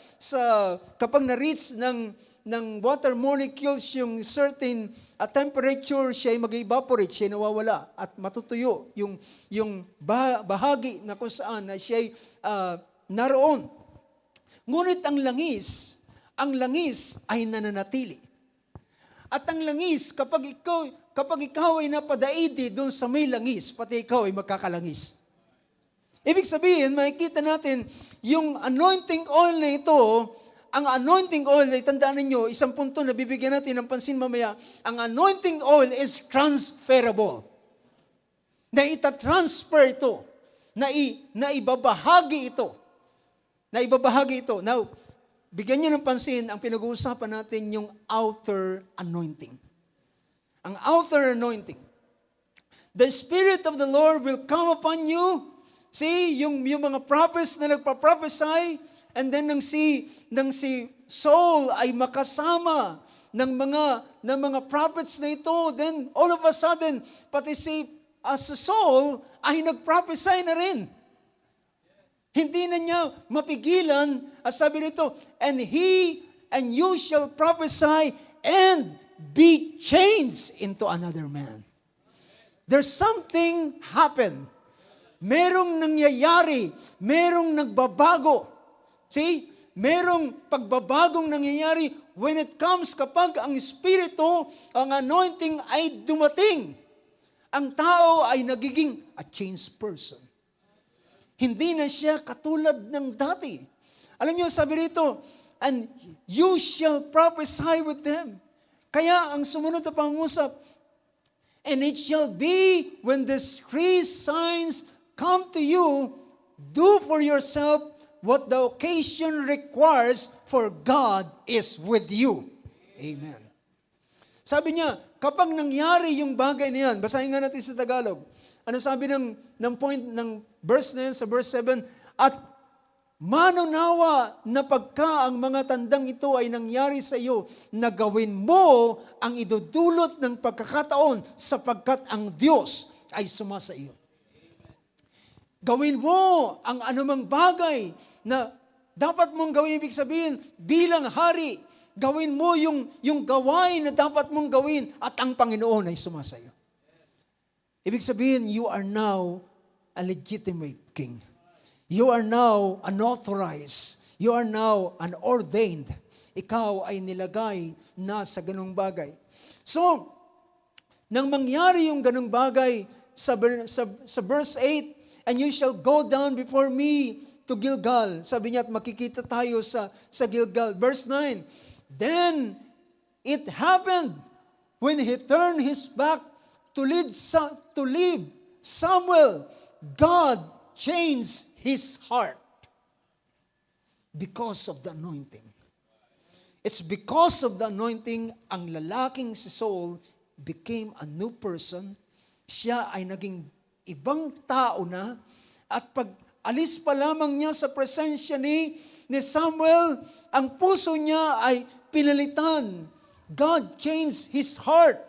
kapag na-reach ng water molecules yung certain temperature, siya ay mag-evaporate, siya ay nawawala at matutuyo yung bahagi na kung saan na siya ay naroon. Ngunit ang langis ay nananatili. At ang langis, kapag ikaw ay napadaidi doon sa may langis, pati ikaw ay magkakalangis. Ibig sabihin, makikita natin, yung anointing oil na ito, ang anointing oil, tandaan ninyo, isang punto na bibigyan natin ng pansin mamaya, ang anointing oil is transferable. Na itatransfer ito, na ibabahagi ito. Now, bigyan niyo ng pansin, ang pinag-uusapan natin yung outer anointing. Ang outer anointing. The Spirit of the Lord will come upon you. See, yung mga prophets na nagpa-prophesy, and then nang si Saul ay makasama ng mga prophets na ito, then all of a sudden, pati si Saul ay nag-prophesy na rin. Hindi na niya mapigilan, sabi nito, and you shall prophesy and be changed into another man. There's something happen. Merong nangyayari, merong nagbabago. See? Merong pagbabagong nangyayari when it comes kapag ang Espiritu, ang anointing ay dumating. Ang tao ay nagiging a changed person. Hindi na siya katulad ng dati. Alam niyo, sabi rito, and you shall prophesy with them. Kaya ang sumunod na pangusap, and it shall be when these three signs come to you, do for yourself what the occasion requires, for God is with you. Amen. Sabi niya, kapag nangyari yung bagay na yan, basahin nga natin sa Tagalog. Ano sabi ng point ng verse na yan, sa verse 7? At manunawa na pagka ang mga tandang ito ay nangyari sa iyo, na gawin mo ang idudulot ng pagkakataon sapagkat ang Diyos ay sumasa iyo. Gawin mo ang anumang bagay na dapat mong gawin, ibig sabihin, bilang hari, gawin mo yung gawain na dapat mong gawin at ang Panginoon ay sumasa iyo. Ibig sabihin, you are now a legitimate king. You are now an authorized. You are now an ordained. Ikaw ay nilagay na sa ganung bagay. So, nang mangyari yung ganung bagay sa verse 8, and you shall go down before me to Gilgal. Sabi niya, at makikita tayo sa Gilgal. Verse 9, then it happened when he turned his back to leave Samuel, God changed his heart because of the anointing. It's because of the anointing, ang lalaking si Saul became a new person. Siya ay naging ibang tao na, at pag alis pa lamang niya sa presensya ni Samuel, ang puso niya ay pinalitan. God changed his heart.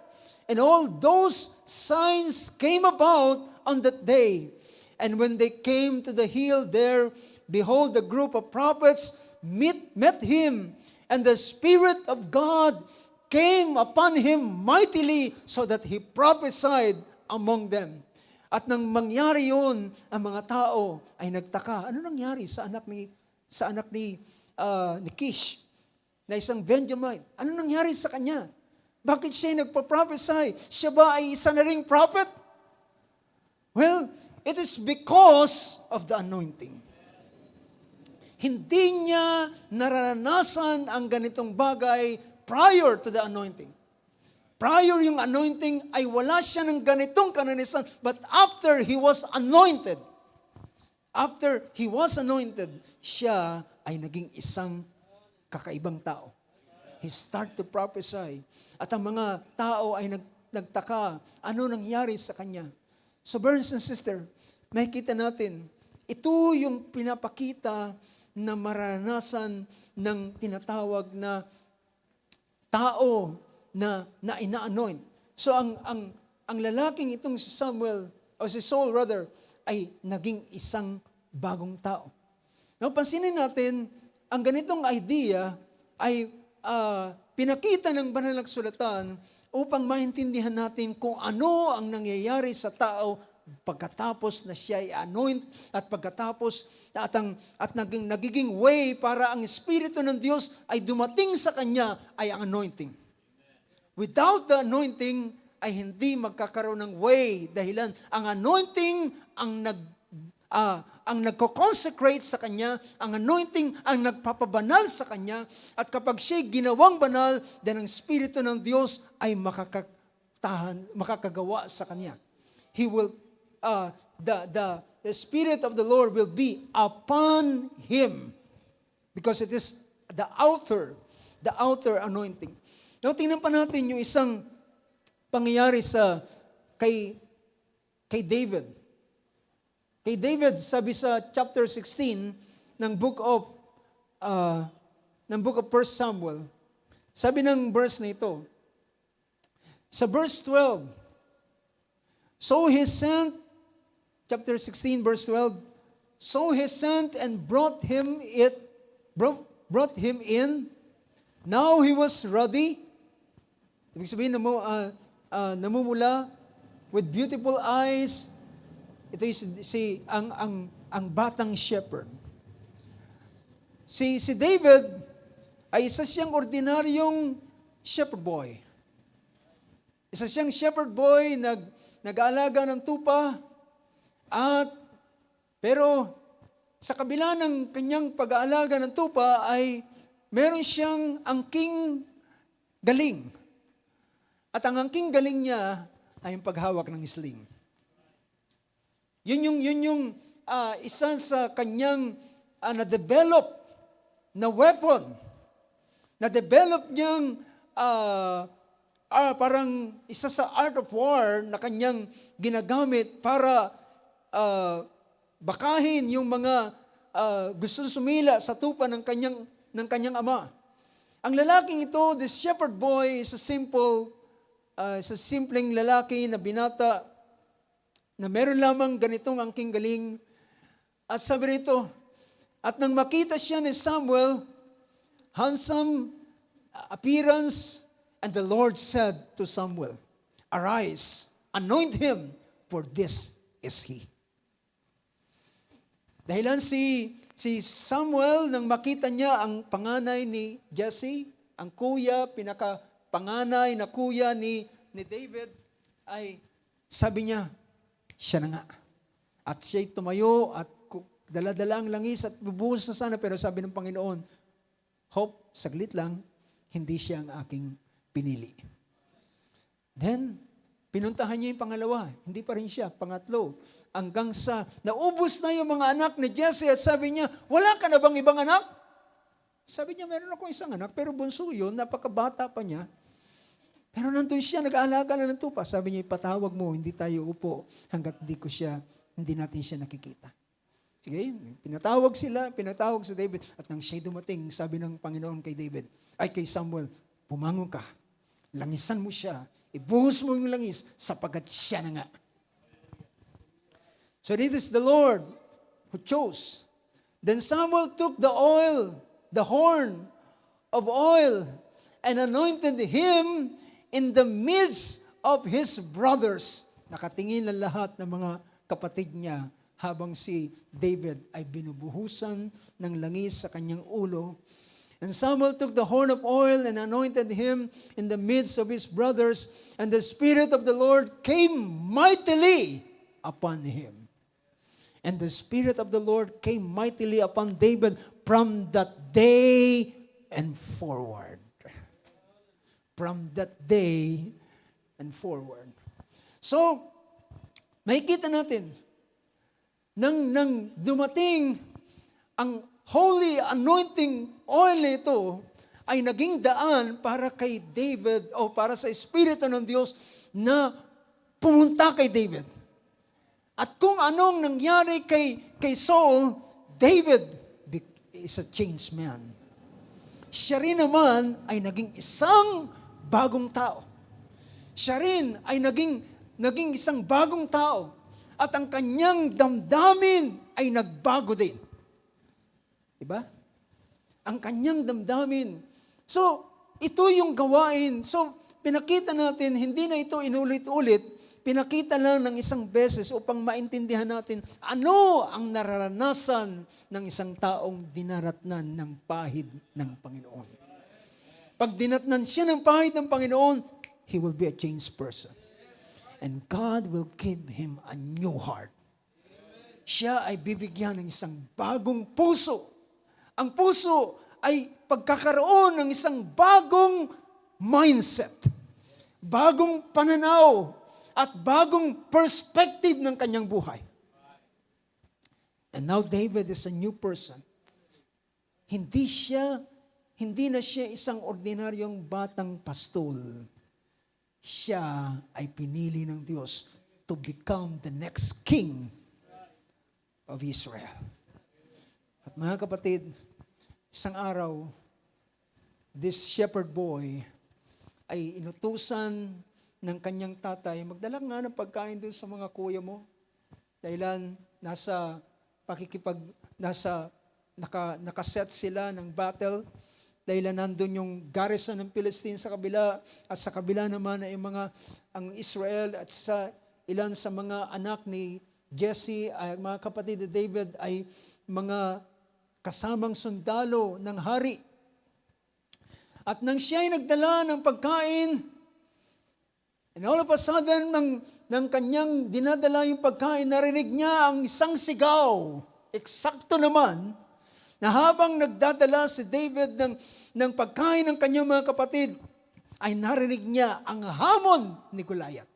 And all those signs came about on that day. And when they came to the hill there, behold, the group of prophets met him, and the Spirit of God came upon him mightily, so that he prophesied among them. At nang mangyari yun, ang mga tao ay nagtaka. Ano nangyari sa anak ni Kish, na isang Benjamite? Ano nangyari sa kanya? Bakit siya nagpa-prophesy? Siya ba ay isa na ring prophet? Well, it is because of the anointing. Hindi niya naranasan ang ganitong bagay prior to the anointing. Prior yung anointing ay wala siya ng ganitong kananisan. But after he was anointed, siya ay naging isang kakaibang tao. He started to prophesy. At ang mga tao ay nagtaka, ano nangyari sa kanya? So brothers and sisters, makikita natin, ito yung pinapakita na maranasan ng tinatawag na tao na ina-anoint. So ang lalaking itong si Saul ay naging isang bagong tao. Now, pansinin natin, ang ganitong idea ay pinakita ng banal na kasulatan upang maintindihan natin kung ano ang nangyayari sa tao pagkatapos na siya ay anoint at pagkatapos at nagiging way para ang Espiritu ng Diyos ay dumating sa kanya ay ang anointing. Without the anointing, ay hindi magkakaroon ng way. Dahilan, ang anointing ang nagko-consecrate sa kanya, ang anointing ang nagpapabanal sa kanya, at kapag siya'y ginawang banal, then ang Espiritu ng Diyos ay makakagawa sa kanya. He will, the Spirit of the Lord will be upon him because it is the outer anointing. Now, tingnan pa natin yung isang pangyayari kay David. Kay David, sabi sa chapter 16 ng book of 1 Samuel, sabi ng verse na ito, sa verse 12, so he sent, chapter 16, verse 12, so he sent and brought him in. Now he was ruddy. Ibig sabihin, namumula with beautiful eyes. Ito yung ang batang shepherd. Si David ay isa siyang ordinaryong shepherd boy. Isa siyang shepherd boy, nag-aalaga ng tupa, pero sa kabila ng kanyang pag-aalaga ng tupa ay meron siyang angking galing. At ang angking galing niya ay yung paghawak ng sling. Yun yung isa sa kanyang na-develop na weapon. Na-develop niyang parang isa sa art of war na kanyang ginagamit para bakahin yung mga gusto sumila sa tupa ng kanyang ama. Ang lalaking ito, this shepherd boy, is sa simpleng lalaki na binata na meron lamang ganitong angking galing. At sabi rito, at nang makita siya ni Samuel, handsome appearance, and the Lord said to Samuel, arise, anoint him, for this is he. Dahilan si Samuel, nang makita niya ang panganay ni Jesse, ang kuya, pinaka-panganay na kuya ni David, ay sabi niya, siya na nga. At siya'y tumayo at dala-dala ang langis at bubuhos na sana, pero sabi ng Panginoon, hope, saglit lang, hindi siya ang aking pinili. Then, pinuntahan niya yung pangalawa, hindi pa rin siya, pangatlo, hanggang sa naubos na yung mga anak ni Jesse at sabi niya, wala ka na bang ibang anak? Sabi niya, meron ako isang anak, pero bunso yun, napakabata pa niya. Pero nandun siya, nag-aalaga na ng tupa. Sabi niya, ipatawag mo, hindi tayo upo hanggat hindi natin siya nakikita. Sige, pinatawag si David, at nang siya dumating, sabi ng Panginoon kay Samuel, pumangon ka, langisan mo siya, ibuhos mo yung langis, sapagat siya na nga. So this is the Lord who chose. Then Samuel took the horn of oil, and anointed him in the midst of his brothers. Nakatingin ang lahat ng mga kapatid niya habang si David ay binubuhusan ng langis sa kanyang ulo. And Samuel took the horn of oil and anointed him in the midst of his brothers, and the Spirit of the Lord came mightily upon him. And the Spirit of the Lord came mightily upon David from that day and forward. From that day and forward. So, makikita natin, nang dumating ang holy anointing oil na ito, ay naging daan para kay David o para sa Espiritu ng Diyos na pumunta kay David. At kung anong nangyari kay Saul, David is a changed man. Siya rin naman ay naging isang bagong tao. Siya rin ay naging isang bagong tao. At ang kanyang damdamin ay nagbago din. Diba? Ang kanyang damdamin. So, ito yung gawain. So, pinakita natin, hindi na ito inulit-ulit, pinakita lang ng isang beses upang maintindihan natin ano ang nararanasan ng isang taong dinaratnan ng pahid ng Panginoon. Pag dinatnan siya ng pahid ng Panginoon, he will be a changed person. And God will give him a new heart. Siya ay bibigyan ng isang bagong puso. Ang puso ay pagkakaroon ng isang bagong mindset, bagong pananaw, at bagong perspective ng kanyang buhay. And now David is a new person. Hindi na siya isang ordinaryong batang pastol. Siya ay pinili ng Diyos to become the next king of Israel. At mga kapatid, isang araw, this shepherd boy ay inutusan ng kanyang tatay, magdala nga ng pagkain doon sa mga kuya mo. Dahilan nakaset sila ng battle. Dahilan nandun yung garrison ng Philistine sa kabila, at sa kabila naman ay ang Israel, at sa ilan sa mga anak ni Jesse, ay mga kapatid ni David ay mga kasamang sundalo ng hari. At nang siya ay nagdala ng pagkain, and all of a sudden, nang kanyang dinadala yung pagkain, narinig niya ang isang sigaw. Eksakto naman, na habang nagdadala si David ng pagkain ng kanyang mga kapatid, ay narinig niya ang hamon ni Goliath.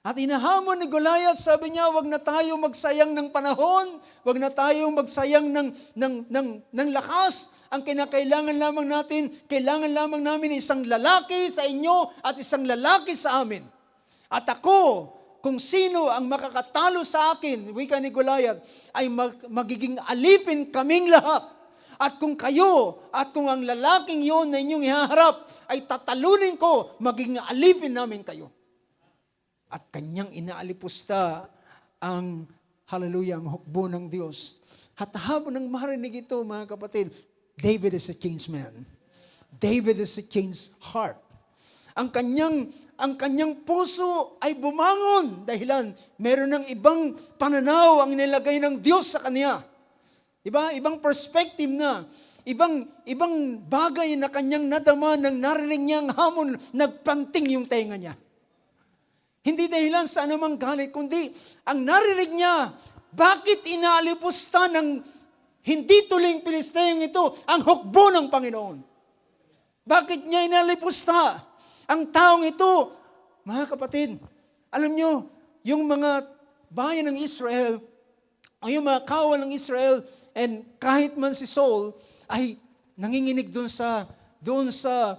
At inahamon ni Goliath, sabi niya, wag na tayo magsayang ng panahon, wag na tayo magsayang ng lakas. Ang kinakailangan lamang natin, kailangan lamang namin isang lalaki sa inyo at isang lalaki sa amin. At ako, kung sino ang makakatalo sa akin, wika ni Goliath, ay magiging alipin kaming lahat. At kung kayo, at kung ang lalaking yon na inyong ihaharap, ay tatalunin ko, magiging alipin namin kayo. At kanyang inaalipusta ang, hallelujah, ang hukbo ng Diyos. At habang nang marinig ito, mga kapatid, David is a changed man. David is a changed heart. Ang kanyang puso ay bumangon dahilan meron ng ibang pananaw ang nilagay ng Diyos sa kanya. Diba? Ibang perspective na. Ibang bagay na kanyang nadama nang narinig niya ang hamon, nagpanting yung tenga niya. Hindi dahilan sa anumang galit, kundi ang narinig niya, bakit inaalipusta ng hindi tuling Pilisteyong ito ang hukbo ng Panginoon? Bakit niya inalipusta ang taong ito? Mga kapatid, alam nyo, yung mga bayan ng Israel, o yung mga kawan ng Israel, and kahit man si Saul, ay nanginginig doon sa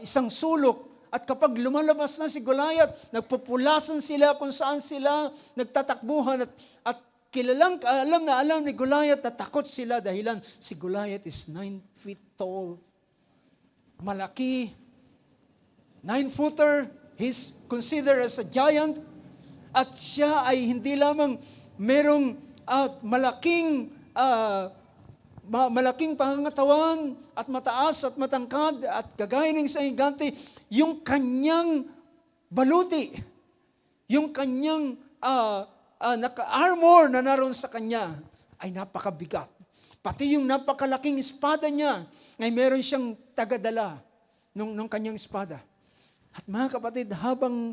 isang sulok. At kapag lumalabas na si Goliath, nagpupulasan sila kung saan sila nagtatakbuhan at alam ni Goliath na takot sila dahilan si Goliath is 9 feet tall. Malaki. 9-footer. He's considered as a giant. At siya ay hindi lamang merong malaking pangangatawan at mataas at matangkad at gagaya ng isang higante, yung kanyang baluti, yung kanyang naka-armor na naroon sa kanya ay napakabigat. Pati yung napakalaking espada niya ay meron siyang tagadala nung kanyang espada. At mga kapatid, habang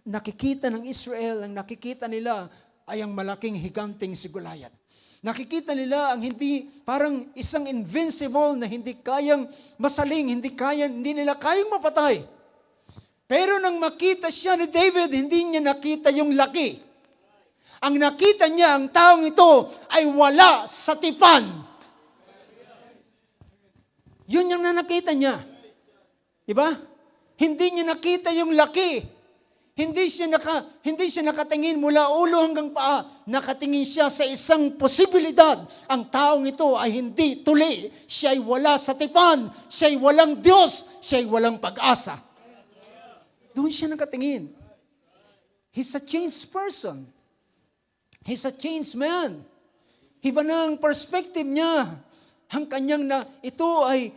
nakikita ng Israel, ang nakikita nila ay ang malaking higanting si Goliath. Nakikita nila ang hindi, parang isang invincible na hindi kayang masaling, hindi nila kayang mapatay. Pero nang makita siya ni David, hindi niya nakita yung laki. Ang nakita niya, ang taong ito ay wala sa tipan. Yun yung nakita niya. Diba? Hindi niya nakita yung laki. Hindi siya nakatingin mula ulo hanggang paa. Nakatingin siya sa isang posibilidad. Ang taong ito ay hindi tuli. Siya ay wala sa tipan. Siya ay walang Diyos. Siya ay walang pag-asa. Doon siya nakatingin. He's a changed person. He's a changed man. Iba na ang perspective niya. Ang kanyang ito ay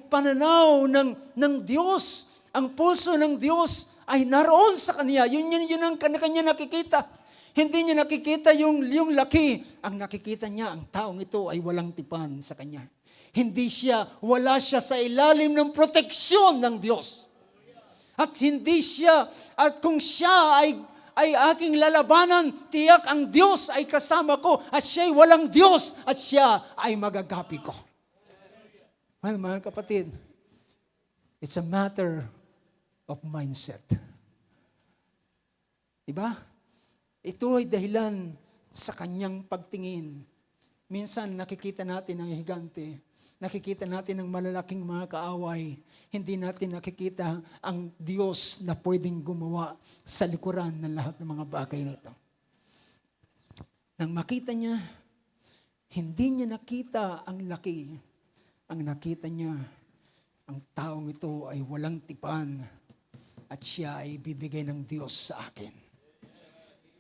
pananaw ng Diyos. Ang puso ng Diyos ay naroon sa kanya. Yun ang kanya nakikita. Hindi niya nakikita yung laki. Ang nakikita niya, ang taong ito ay walang tipan sa kanya. Wala siya sa ilalim ng proteksyon ng Diyos. At kung siya ay aking lalabanan, tiyak ang Diyos ay kasama ko at siya ay walang Diyos at siya ay magagapi ko. Well, mga kapatid, it's a matter of mindset. Diba? Ito ay dahilan sa kanyang pagtingin. Minsan nakikita natin ang higante, nakikita natin ang malalaking mga kaaway, hindi natin nakikita ang Diyos na pwedeng gumawa sa likuran ng lahat ng mga bagay na ito. Nang makita niya, hindi niya nakita ang laki. Ang nakita niya, ang taong ito ay walang tipan at siya ay bibigay ng Diyos sa akin.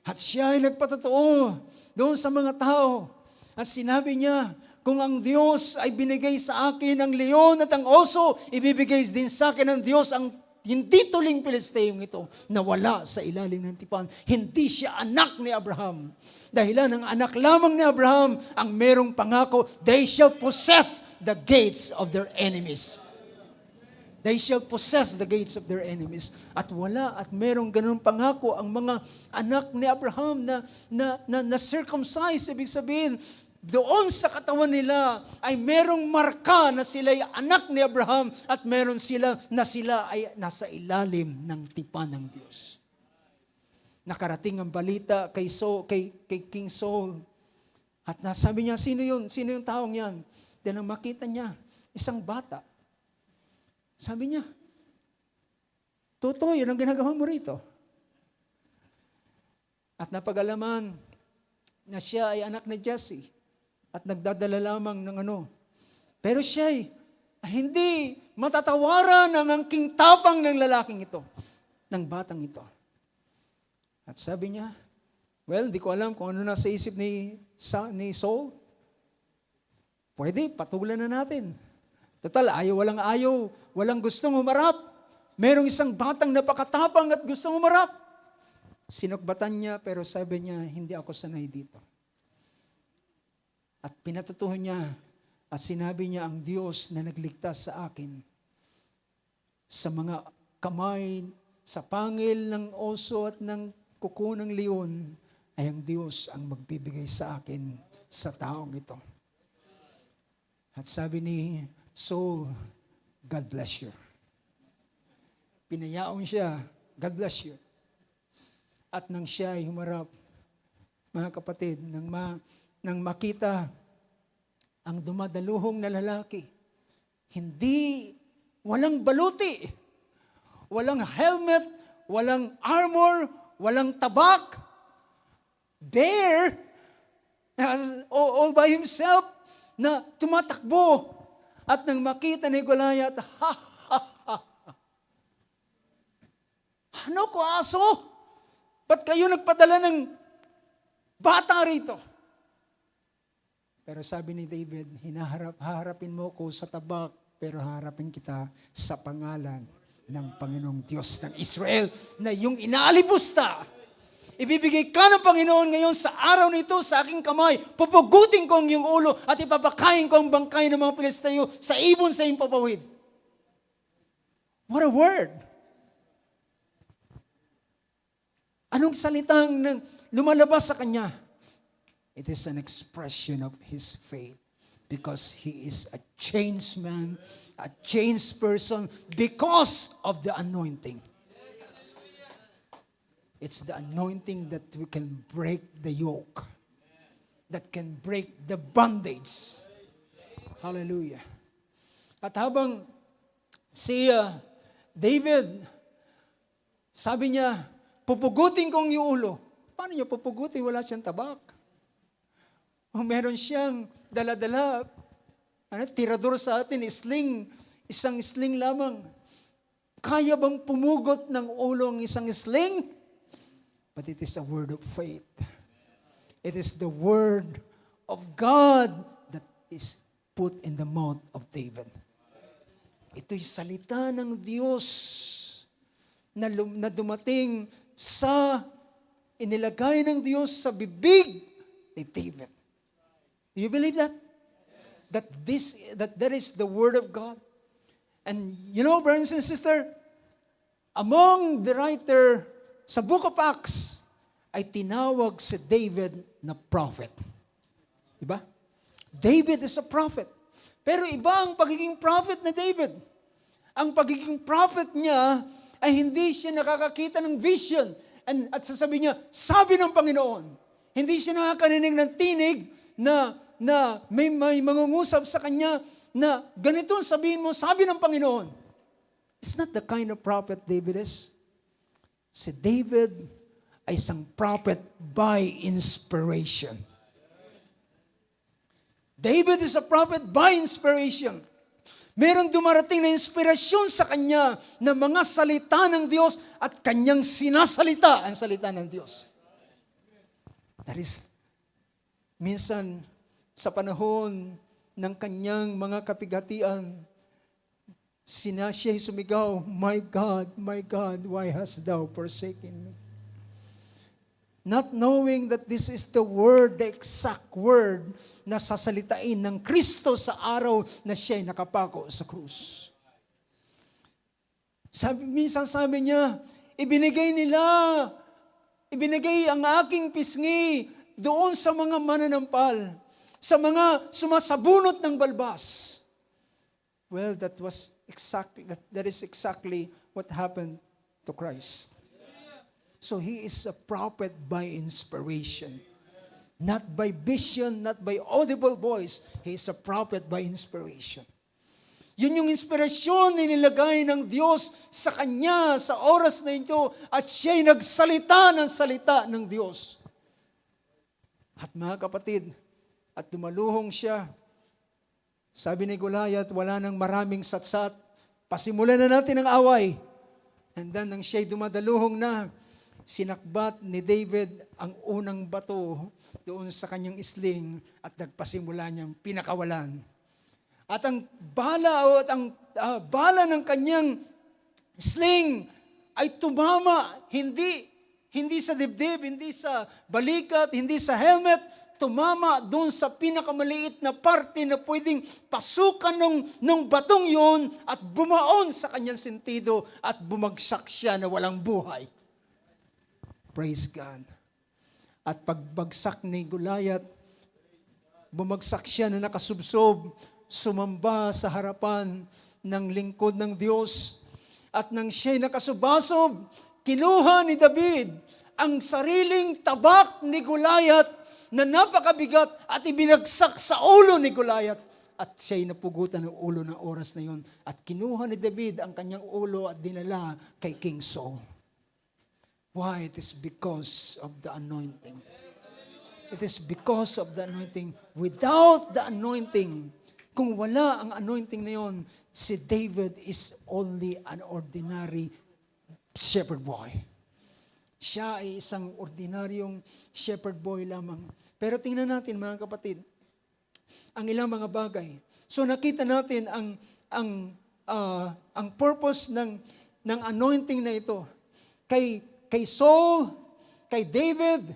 At siya ay nagpatotoo doon sa mga tao. At sinabi niya, kung ang Diyos ay binigay sa akin ang leon at ang oso, ibibigay din sa akin ng Diyos ang hindi tuling Pilisteyong ito na wala sa ilalim ng tipan. Hindi siya anak ni Abraham. Dahilan ng anak lamang ni Abraham ang merong pangako, they shall possess the gates of their enemies. They shall possess the gates of their enemies. At merong ganun pangako ang mga anak ni Abraham na circumcised. Ibig sabihin, doon sa katawan nila ay merong marka na sila ay anak ni Abraham at meron sila ay nasa ilalim ng tipan ng Diyos. Nakarating ang balita kay King Saul. At nasabi niya, sino yun? Sino yung taong yan? Then ang makita niya, isang bata. Sabi niya, totoo, yun ang ginagawa mo rito. At napag-alaman na siya ay anak ni Jesse at nagdadala lamang ng Pero siya ay hindi matatawaran ang angking tapang ng lalaking ito, ng batang ito. At sabi niya, well, di ko alam kung ano nasa isip ni Saul. Pwede, patulan na natin. Total, walang gustong humarap. Merong isang batang napakatapang at gustong humarap. Sinukbatan niya, pero sabi niya, hindi ako sanay dito. At pinatutuhan niya, at sinabi niya, ang Diyos na nagligtas sa akin sa mga kamay, sa pangil ng oso at ng kuko ng leon, ay ang Diyos ang magbibigay sa akin sa taong ito. At sabi ni Saul, God bless you. Pinayaon siya, God bless you. At nang siya ay humarap, mga kapatid, nang makita ang dumadaluhong na lalaki, walang baluti, walang helmet, walang armor, walang tabak. There, all by himself, na tumatakbo. At nang makita ni Goliath, ano ko aso? Ba't kayo nagpadala ng bata rito? Pero sabi ni David, haharapin mo ko sa tabak, pero haharapin kita sa pangalan ng Panginoong Diyos ng Israel na yung inaalipusta. ibibigay ka ng Panginoon ngayon sa araw nito sa aking kamay. Pupugutin ko ang iyong ulo at ipapakain ko ang bangkay ng mga Pilisteo sa ibon sa iyong papawid. What a word! Anong salitang lumalabas sa kanya? It is an expression of his faith because he is a changed man, a changed person because of the anointing. It's the anointing that we can break the yoke, that can break the bondage. Hallelujah. At habang si David, sabi niya, pupugutin kong yung ulo. Paano niya pupugutin? Wala siyang tabak. O meron siyang dala-dala, tirador sa atin, isang sling lamang. Kaya bang pumugot ng ulo ang isang sling? But it is a word of faith. It is the word of God that is put in the mouth of David. Ito'y salita ng Diyos na dumating sa inilagay ng Diyos sa bibig ni David. Do you believe that? That that is the word of God. And you know, brothers and sisters, among the writer sa Book of Acts, ay tinawag si David na prophet. Diba? David is a prophet. Pero iba ang pagiging prophet na David. Ang pagiging prophet niya ay hindi siya nakakakita ng vision. At sasabihin niya, sabi ng Panginoon. Hindi siya nakakarinig ng tinig na may mangungusap sa kanya na ganito sabihin mo, sabi ng Panginoon. It's not the kind of prophet David is. Si David ay isang prophet by inspiration. David is a prophet by inspiration. Meron dumarating na inspirasyon sa kanya ng mga salita ng Diyos at kanyang sinasalita ang salita ng Diyos. That is, minsan sa panahon ng kanyang mga kapighatian, siya'y sumigaw, my God, why hast thou forsaken me? Not knowing that this is the word, the exact word na sasalitain ng Kristo sa araw na siya'y nakapako sa krus. Minsan sabi niya, ibinigay ang aking pisngi doon sa mga mananampal, sa mga sumasabunot ng balbas. Well, that is exactly what happened to Christ. So he is a prophet by inspiration. Not by vision, not by audible voice. He is a prophet by inspiration. Yun yung inspirasyon na nilagay ng Diyos sa kanya sa oras na ito at siya'y nagsalita ng salita ng Diyos. At mga kapatid, at dumaluhong siya, sabi ni Goliath, wala nang maraming satsat. Pasimulan na natin ang away. And then, nang siya'y dumadaluhong na, sinakbat ni David ang unang bato doon sa kanyang isling at nagpasimula niyang pinakawalan. At ang bala ng kanyang sling ay tumama, hindi sa dibdib, hindi sa balikat, hindi sa helmet, tumama doon sa pinakamaliit na parte na pwedeng pasukan ng batong yon at bumaon sa kanyang sentido at bumagsak siya na walang buhay. Praise God. At pagbagsak ni Goliath, bumagsak siya na nakasubsob, sumamba sa harapan ng lingkod ng Diyos. At nang siya'y nakasubasob, kinuha ni David ang sariling tabak ni Goliath na napakabigat at ibinagsak sa ulo ni Goliath. At siya'y napugutan ng ulo ng oras na yon. At kinuha ni David ang kanyang ulo at dinala kay King Saul. Why? It is because of the anointing. It is because of the anointing. Without the anointing, kung wala ang anointing na yon, si David is only an ordinary shepherd boy. Siya ay isang ordinaryong shepherd boy lamang. Pero tingnan natin mga kapatid, ang ilang mga bagay. So nakita natin ang purpose ng anointing na ito. Kay Saul, kay David,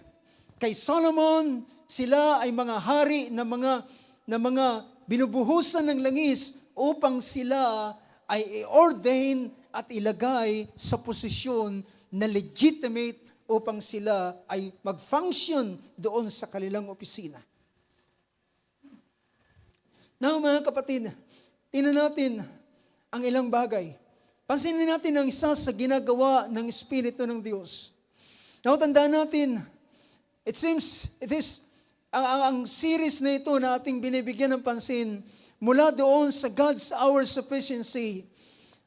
kay Solomon, sila ay mga hari na mga binubuhusan ng langis upang sila ay i-ordain at ilagay sa posisyon na legitimate upang sila ay mag-function doon sa kanilang opisina. Now mga kapatid, tingnan natin ang ilang bagay. Pansinin natin ang isa sa ginagawa ng Espiritu ng Diyos. Now, tandaan natin, it is ang series na ito na ating binibigyan ng pansin mula doon sa God's Our Sufficiency,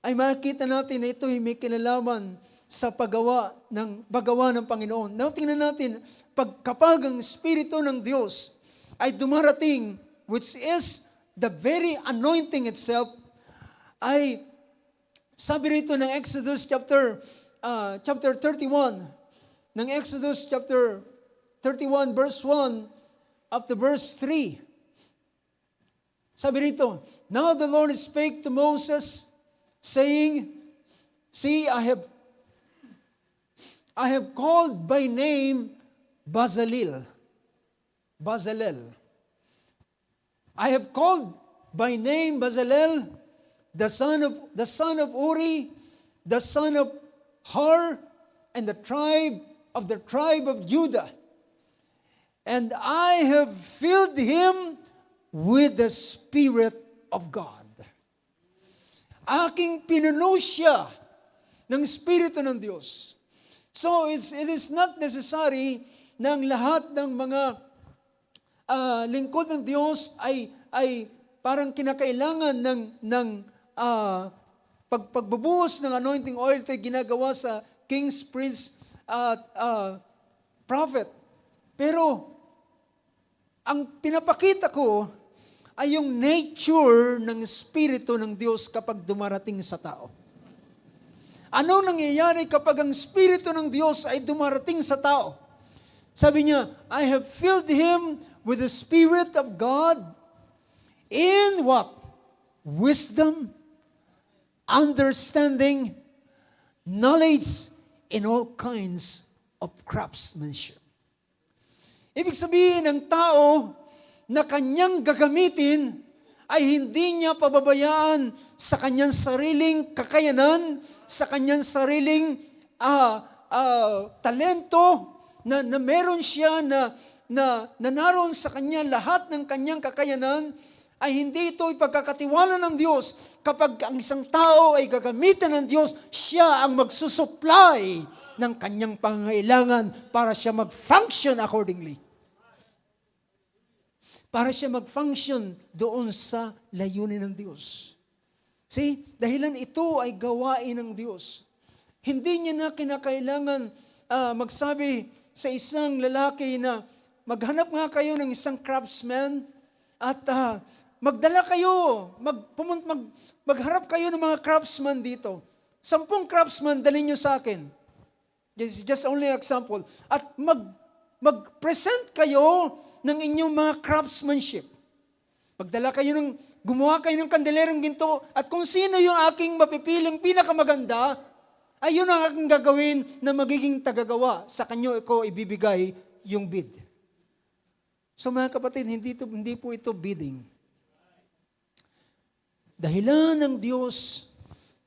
ay makikita natin na ito ay may kinalaman sa bagawa ng Panginoon. Now, tingnan natin, kapag ang Espiritu ng Diyos ay dumarating, which is the very anointing itself, ay sabi rito ng Exodus chapter 31, ng Exodus chapter 31 verse 1 up to verse 3. Sabi rito, now the Lord spake to Moses, saying, see, I have called by name Bezalel. I have called by name Bezalel, the son of Uri, the son of Hur, and the tribe of Judah. And I have filled him with the Spirit of God. Aking pinuno siya ng Espiritu ng Diyos. So it is not necessary na ang lahat ng mga lingkod ng Diyos ay parang kinakailangan ng pagbubuhos ng anointing oil. Ito ay ginagawa sa kings, prince, at prophet. Pero ang pinapakita ko ay yung nature ng Espiritu ng Diyos kapag dumarating sa tao. Ano nangyayari kapag ang Espiritu ng Diyos ay dumarating sa tao? Sabi niya, I have filled him with the Spirit of God in what? Wisdom, understanding, knowledge, and all kinds of craftsmanship. Ibig sabihin, ng tao na kanyang gagamitin ay hindi niya pababayaan sa kanyang sariling kakayanan, sa kanyang sariling talento na meron siya na naroon sa kanya lahat ng kanyang kakayanan, ay hindi ito ipagkakatiwala ng Diyos. Kapag ang isang tao ay gagamitin ng Diyos, siya ang magsusupply ng kanyang pangangailangan para siya mag-function accordingly. Para siya mag-function doon sa layunin ng Diyos. See, dahilan ito ay gawain ng Diyos. Hindi niya na kinakailangan magsabi sa isang lalaki na maghanap nga kayo ng isang craftsman at magdala kayo, magharap kayo ng mga craftsman dito. 10 craftsman dalhin niyo sa akin. This is just only an example. At mag-present kayo ng inyong mga craftsmanship. Gumawa kayo ng kandelerong ginto, at kung sino yung aking mapipiling pinakamaganda, ay yun ang aking gagawin na magiging tagagawa. Sa kanyo ko ibibigay yung bid. So mga kapatid, hindi po ito bidding. Dahilan ng Diyos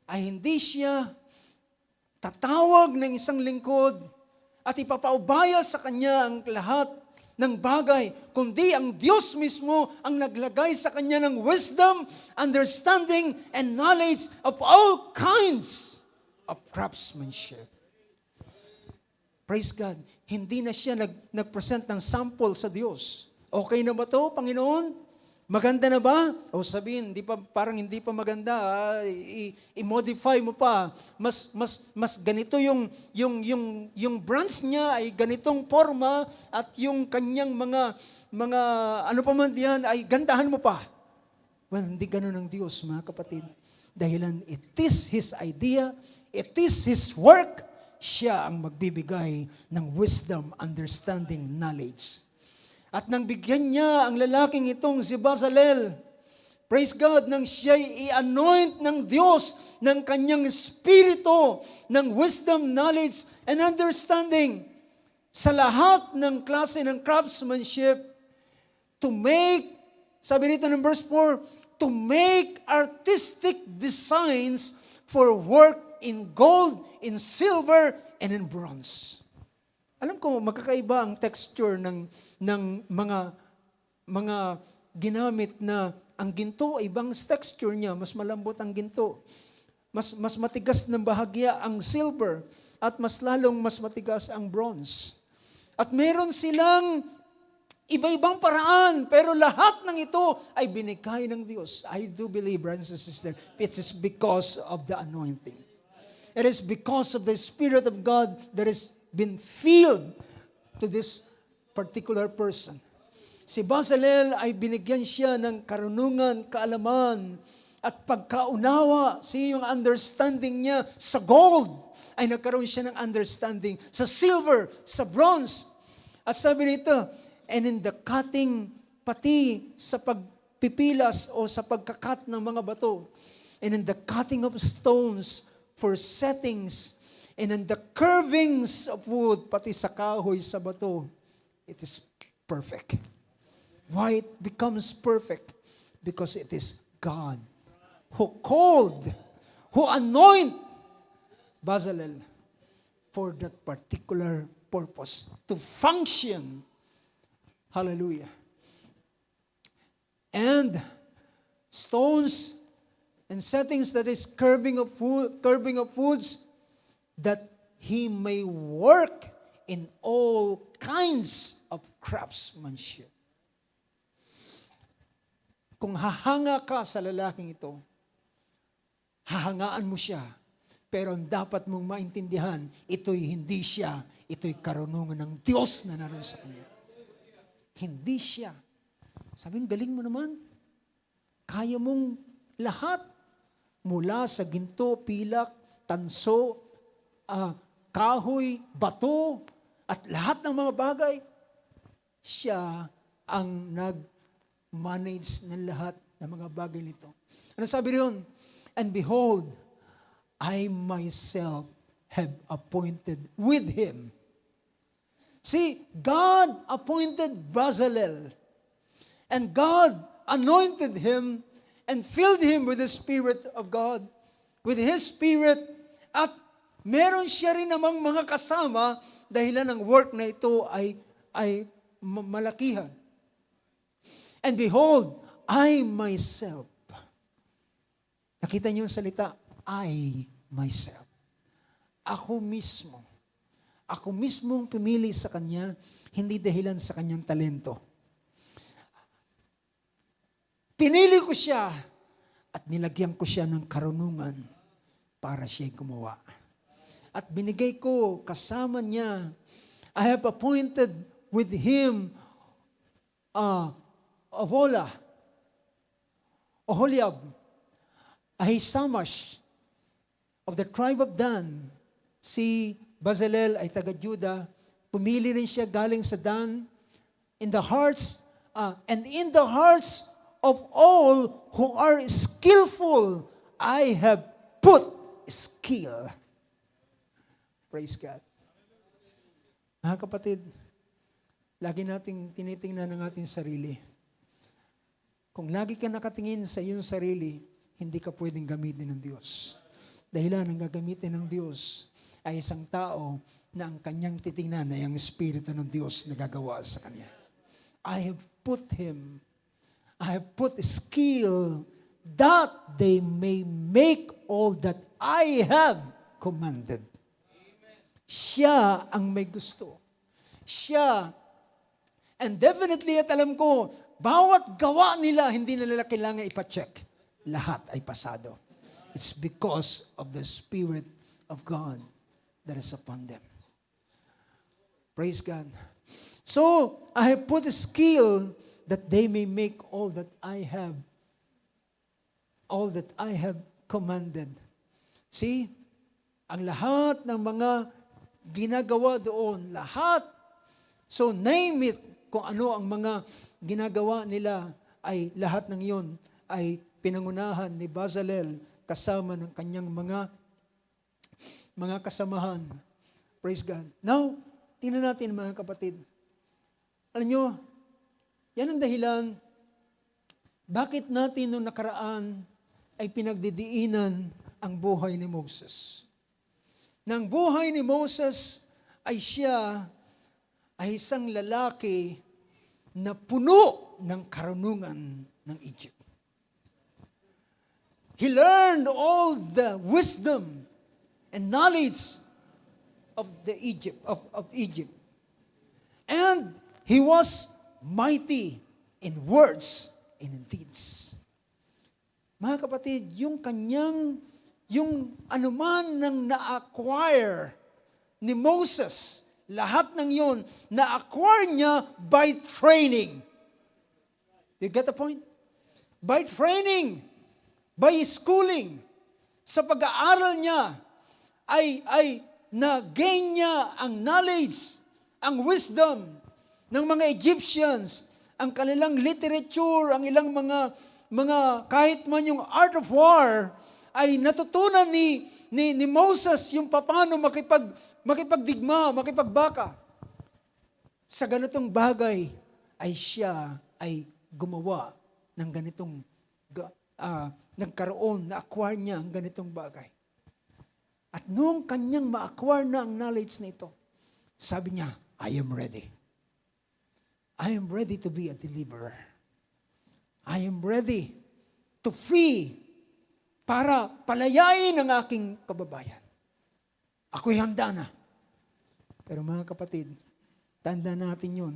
ay hindi siya tatawag ng isang lingkod at ipapaubaya sa kanya ang lahat ng bagay, kundi ang Diyos mismo ang naglagay sa kanya ng wisdom, understanding, and knowledge of all kinds of craftsmanship. Praise God. Hindi na siya nag-present ng sample sa Diyos. Okay na ba to, Panginoon? Maganda na ba? O sabihin, parang hindi pa maganda, i-modify mo pa. Mas ganito yung branch niya ay ganitong forma at yung kanyang mga ano pa man diyan ay gandahan mo pa. Well, hindi ganun ang Diyos, mga kapatid. Dahilan it is His idea, it is His work, siya ang magbibigay ng wisdom, understanding, knowledge. At nang bigyan niya ang lalaking itong si Bezalel, praise God, nang siya'y i-anoint ng Diyos ng kanyang espiritu, ng wisdom, knowledge, and understanding, sa lahat ng klase ng craftsmanship to make, sabi dito ng verse 4, to make artistic designs for work in gold, in silver, and in bronze. Alam ko, magkakaiba ang texture ng mga ginamit na ang ginto, ibang texture niya, mas malambot ang ginto. Mas matigas ng bahagya ang silver at mas matigas ang bronze. At meron silang iba-ibang paraan, pero lahat ng ito ay binigay ng Diyos. I do believe, brothers and sisters, it is because of the anointing. It is because of the Spirit of God that has been filled to this particular person. Si Bezalel ay binigyan siya ng karunungan, kaalaman, at pagkaunawa, yung understanding niya sa gold, ay nagkaroon siya ng understanding sa silver, sa bronze. At sabi nito, and in the cutting, pati sa pagpipilas o sa pagkakat ng mga bato, and in the cutting of stones for settings, and in the curvings of wood, pati sa kahoy sa bato, it is perfect. Why it becomes perfect? Because it is God who called, who anoint Bezalel for that particular purpose, to function. Hallelujah. And stones and settings, that is curving of woods, that he may work in all kinds of craftsmanship. Kung hahanga ka sa lalaking ito, hahangaan mo siya. Pero ang dapat mong maintindihan, ito'y hindi siya, ito'y karunungan ng Diyos na naroon sa kanya. Hindi siya. Sabi, galing mo naman. Kaya mong lahat, mula sa ginto, pilak, tanso, kahoy, bato, at lahat ng mga bagay, siya ang nag-manage ng lahat ng mga bagay nito. Ano sabi riyon? And behold, I myself have appointed with him. See, God appointed Bezalel, and God anointed him and filled him with the Spirit of God, with His Spirit, at meron siya rin namang mga kasama dahilan ng work na ito ay malakihan. And behold, I myself, nakita niyo yung salita, I myself. Ako mismo ang pumili sa kanya, hindi dahilan sa kanyang talento. Pinili ko siya at nilagyan ko siya ng karunungan para siya gumawa. At binigay ko kasama niya, I have appointed with him Oholiab, Ahisamash, of the tribe of Dan. Si Bezalel ay taga-Juda. Pumili rin siya galing sa Dan. In the hearts of all who are skillful, I have put skill. Praise God. Mga kapatid, lagi nating tinitingnan ng ating sarili. Kung lagi ka nakatingin sa iyong sarili, hindi ka pwedeng gamitin ng Diyos. Dahilan ang gagamitin ng Diyos ay isang tao na ang kanyang titingnan ay ang Espiritu ng Diyos na gagawa sa kanya. I have put skill that they may make all that I have commanded. Siya ang may gusto. Siya. And definitely, at alam ko, bawat gawa nila, hindi nila kailangan ipacheck. Lahat ay pasado. It's because of the Spirit of God that is upon them. Praise God. So, I have put a skill that they may make all that I have commanded. See, ang lahat ng mga ginagawa doon, lahat. So, name it, kung ano ang mga ginagawa nila, ay lahat ng iyon ay pinangunahan ni Bezalel kasama ng kanyang mga kasamahan. Praise God. Now, tingnan natin mga kapatid. Alam nyo, yan ang dahilan bakit natin noong nakaraan ay pinagdidiinan ang buhay ni Moses. Nang buhay ni Moses ay siya ay isang lalaki na puno ng karunungan ng Egypt. He learned all the wisdom and knowledge of Egypt. And he was mighty in words and in deeds. Mga kapatid, yung anuman nang na-acquire ni Moses, lahat ng yon na-acquire niya by training. You get the point? By training, by schooling, sa pag-aaral niya, ay na-gain niya ang knowledge, ang wisdom ng mga Egyptians, ang kanilang literature, ang ilang mga kahit man yung art of war, ay natutunan ni Moses yung paano makipagdigma, makipagbaka. Sa ganitong bagay ay siya ay gumawa ng ganitong na-acquire niya ang ganitong bagay. At noong kanyang ma-acquire na ang knowledge na ito, sabi niya, I am ready. I am ready to be a deliverer. I am ready to free para palayain ang aking kababayan. Ako'y handa na. Pero mga kapatid, tanda natin yun,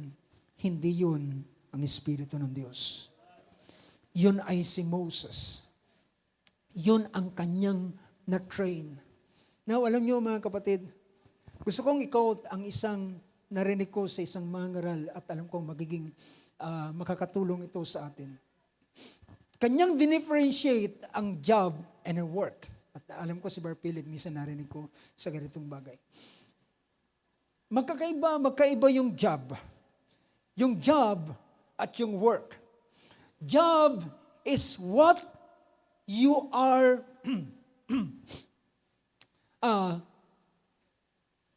hindi yun ang Espiritu ng Diyos. Yun ay si Moses. Yun ang kanyang na-train. Now, alam niyo mga kapatid, gusto kong i-quote ang isang narinig ko sa isang mangaral at alam kong magiging makakatulong ito sa atin. Kanyang dinifferentiate ang job and ang work. At alam ko si Bar Philip, minsan narinig ko sa ganitong bagay. Magkaiba yung job. Yung job at yung work. Job is what you are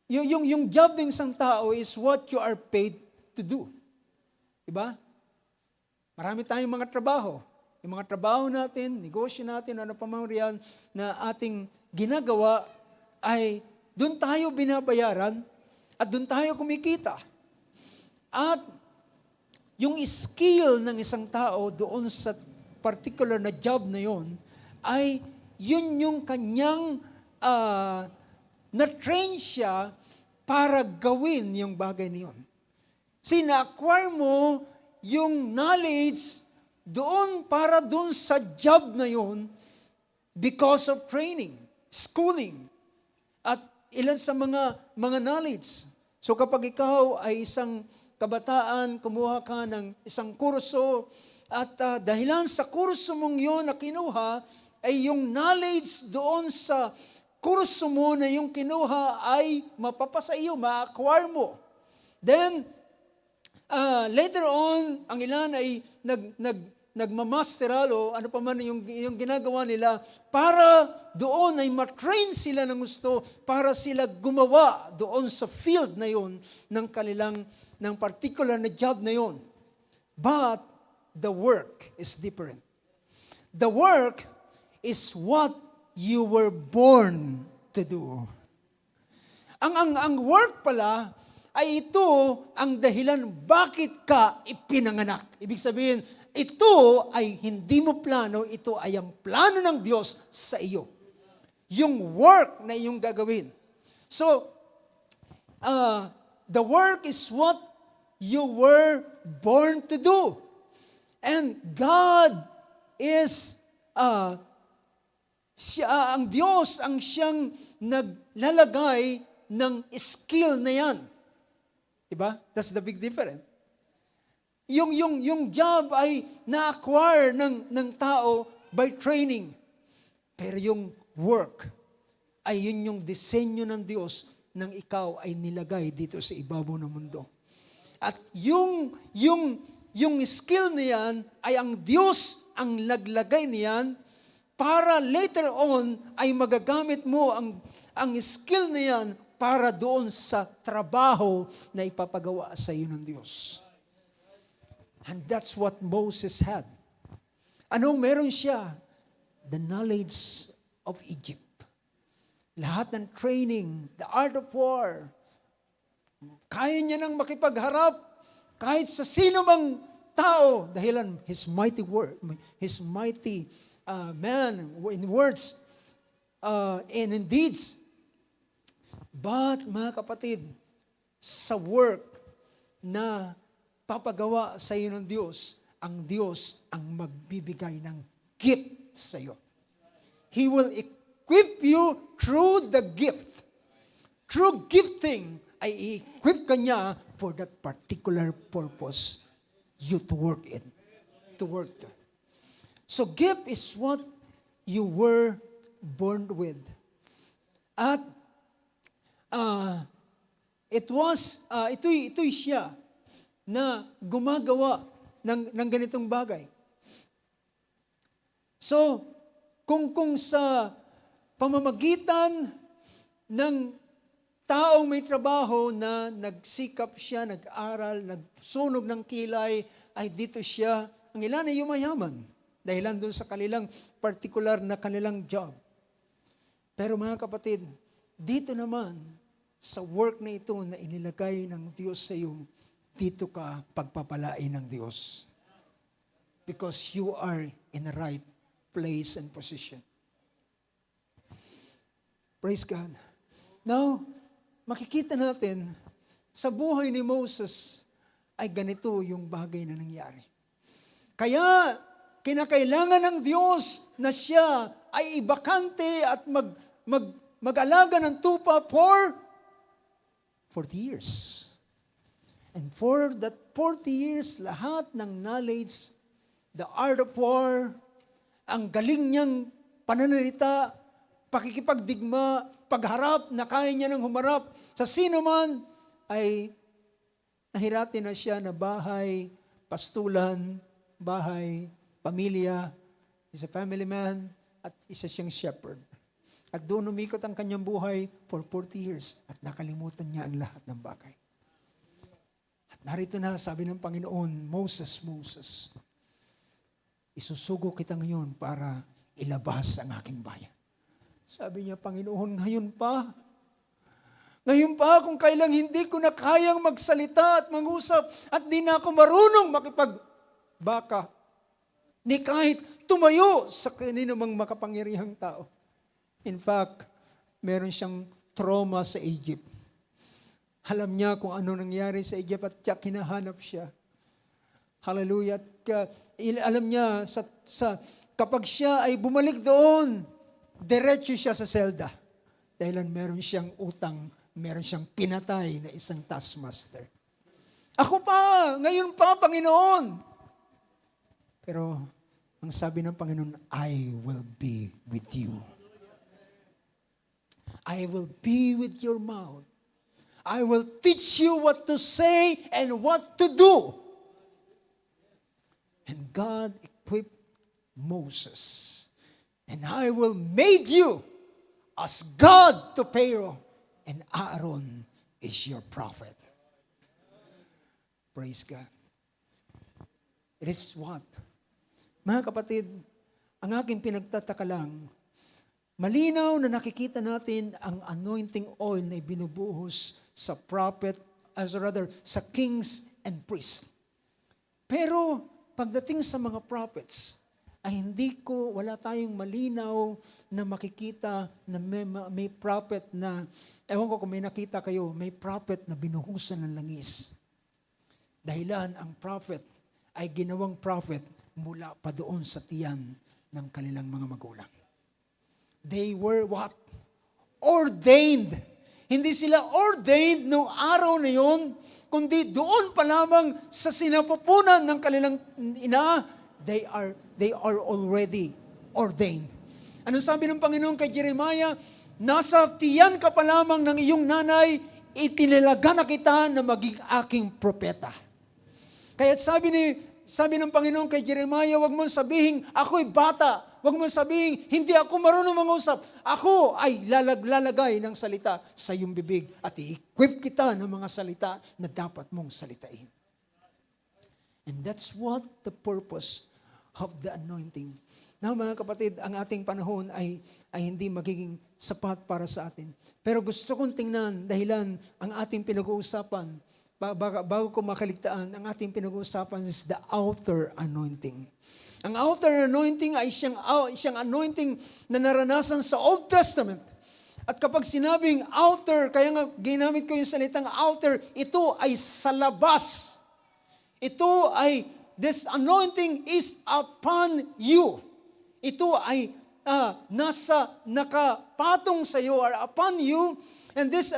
yung job ng isang tao is what you are paid to do. Diba? Marami tayong mga trabaho. Yung mga trabaho natin, negosyo natin, ano pa mang riyan na ating ginagawa ay doon tayo binabayaran at doon tayo kumikita. At yung skill ng isang tao doon sa particular na job na yon ay yun yung kanyang na-train siya para gawin yung bagay na yun. Na-acquire mo yung knowledge doon para doon sa job na yun because of training, schooling, at ilan sa mga knowledge. So kapag ikaw ay isang kabataan, kumuha ka ng isang kurso, at dahilan sa kurso mong yun na kinuha, ay yung knowledge doon sa kurso mo na yung kinuha ay mapapasa iyo, ma-acquire mo. Then, later on, ang ilan ay nagmamasteral o ano pa man yung ginagawa nila para doon ay matrain sila ng gusto para sila gumawa doon sa field na yun ng particular na job na yun. But the work is different. The work is what you were born to do. Ang work pala ay ito ang dahilan bakit ka ipinanganak. Ibig sabihin, ito ay hindi mo plano, ito ay ang plano ng Diyos sa iyo. Yung work na iyong gagawin. So, the work is what you were born to do. And God is ang Diyos ang siyang naglalagay ng skill na yan. Diba? That's the big difference. Yung job ay na-acquire ng tao by training. Pero yung work ay yun yung disenyo ng Diyos nang ikaw ay nilagay dito sa ibabaw ng mundo. At yung skill na yan ay ang Diyos ang naglagay niyan para later on ay magagamit mo ang skill na yan para doon sa trabaho na ipapagawa sa iyo ng Diyos. And that's what Moses had. Anong meron siya? The knowledge of Egypt. Lahat ng training, the art of war. Kaya niya nang makipagharap kahit sa sino mang tao dahilan his mighty word, his mighty man in words and in deeds. But mga kapatid, sa work na papagawa sa iyo ng Diyos ang magbibigay ng gift sa iyo. He will equip you through the gift. Through gifting, ay i-equip ka niya for that particular purpose you to work in. To work to. So gift is what you were born with. At ito'y siya na gumagawa ng ganitong bagay. So, kung sa pamamagitan ng taong may trabaho na nagsikap siya, nag-aral, nagsunog ng kilay, ay dito siya, ang ilan ay yumayaman, dahilan doon sa kanilang particular na kanilang job. Pero mga kapatid, dito naman, sa work na ito na inilagay ng Diyos sa iyo, dito ka pagpapalain ng Diyos. Because you are in the right place and position. Praise God. Now, makikita natin, sa buhay ni Moses, ay ganito yung bagay na nangyari. Kaya, kinakailangan ng Diyos na siya ay ibakante at mag-alaga ng tupa for 40 years. And for that 40 years, lahat ng knowledge, the art of war, ang galing niyang pananalita, pakikipagdigma, pagharap na kaya niya nang humarap sa sino man, ay nahirati na siya na bahay, pastulan, bahay, pamilya, is a family man, at isa siyang shepherd. At doon umikot ang kanyang buhay for 40 years at nakalimutan niya ang lahat ng bagay. At narito na sabi ng Panginoon, Moses, isusugo kita ngayon para ilabas ang aking bayan. Sabi niya, Panginoon, ngayon pa kung kailang hindi ko na kayang magsalita at mangusap at di na ako marunong makipagbaka ni kahit tumayo sa kanino mang makapangyarihang tao. In fact, meron siyang trauma sa Egypt. Alam niya kung ano nangyari sa Egypt at kinahanap siya. Hallelujah. At alam niya, kapag siya ay bumalik doon, diretso siya sa selda. Dahilan meron siyang utang, meron siyang pinatay na isang taskmaster. Ako pa, ngayon pa, Panginoon. Pero, ang sabi ng Panginoon, I will be with you. I will be with your mouth. I will teach you what to say and what to do. And God equipped Moses. And I will make you as God to Pharaoh. And Aaron is your prophet. Praise God. It is what? Mga kapatid, ang aking pinagtataka lang, malinaw na nakikita natin ang anointing oil na ibinubuhos sa prophet, sa kings and priests. Pero pagdating sa mga prophets, ay wala tayong malinaw na makikita na may prophet na, ewan ko kung may nakita kayo, may prophet na binuhusan ng langis. Dahilan ang prophet ay ginawang prophet mula pa doon sa tiyan ng kanilang mga magulang. They were what? Ordained. Hindi sila ordained noong araw na yon, kundi doon pa lamang sa sinapupunan ng kanilang ina, they are already ordained. Anong sabi ng Panginoon kay Jeremiah? Nasa tiyan ka pa lamang ng iyong nanay, itinilaga na kita na maging aking propeta. Kaya sabi ng Panginoon kay Jeremiah, wag mong sabihin, ako'y bata. Huwag mo sabihin, hindi ako marunong mangusap. Ako ay lalagay ng salita sa iyong bibig at i-equip kita ng mga salita na dapat mong salitain. And that's what the purpose of the anointing. Now mga kapatid, ang ating panahon ay hindi magiging sapat para sa atin. Pero gusto kong tingnan dahilan ang ating pinag-uusapan, bago ko makaligtaan, ang ating pinag-uusapan is the outer anointing. Ang outer anointing ay siyang anointing na naranasan sa Old Testament. At kapag sinabing outer, kaya nga ginamit ko yung salitang outer, ito ay sa labas. Ito ay, this anointing is upon you. Ito ay nakapatong sa iyo or upon you. And this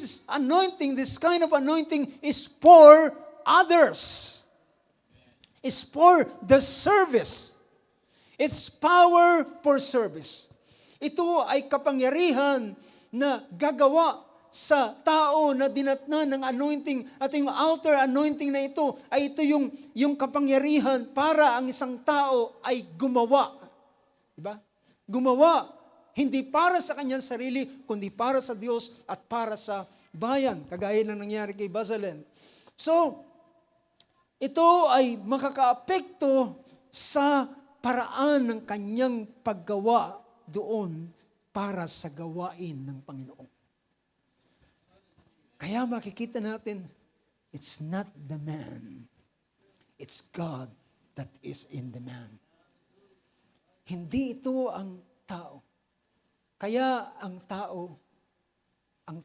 is anointing, this kind of anointing is for others. It's for the service. It's power for service. Ito ay kapangyarihan na gagawa sa tao na dinatnan ng anointing. At yung outer anointing na ito ay ito yung kapangyarihan para ang isang tao ay gumawa. Diba? Gumawa, hindi para sa kanyang sarili, kundi para sa Diyos at para sa bayan. Kagaya ng nangyari kay Bezalel. So, ito ay makakaapekto sa paraan ng kanyang paggawa doon para sa gawain ng Panginoon. Kaya makikita natin, it's not the man, it's God that is in the man. Hindi ito ang tao. Kaya ang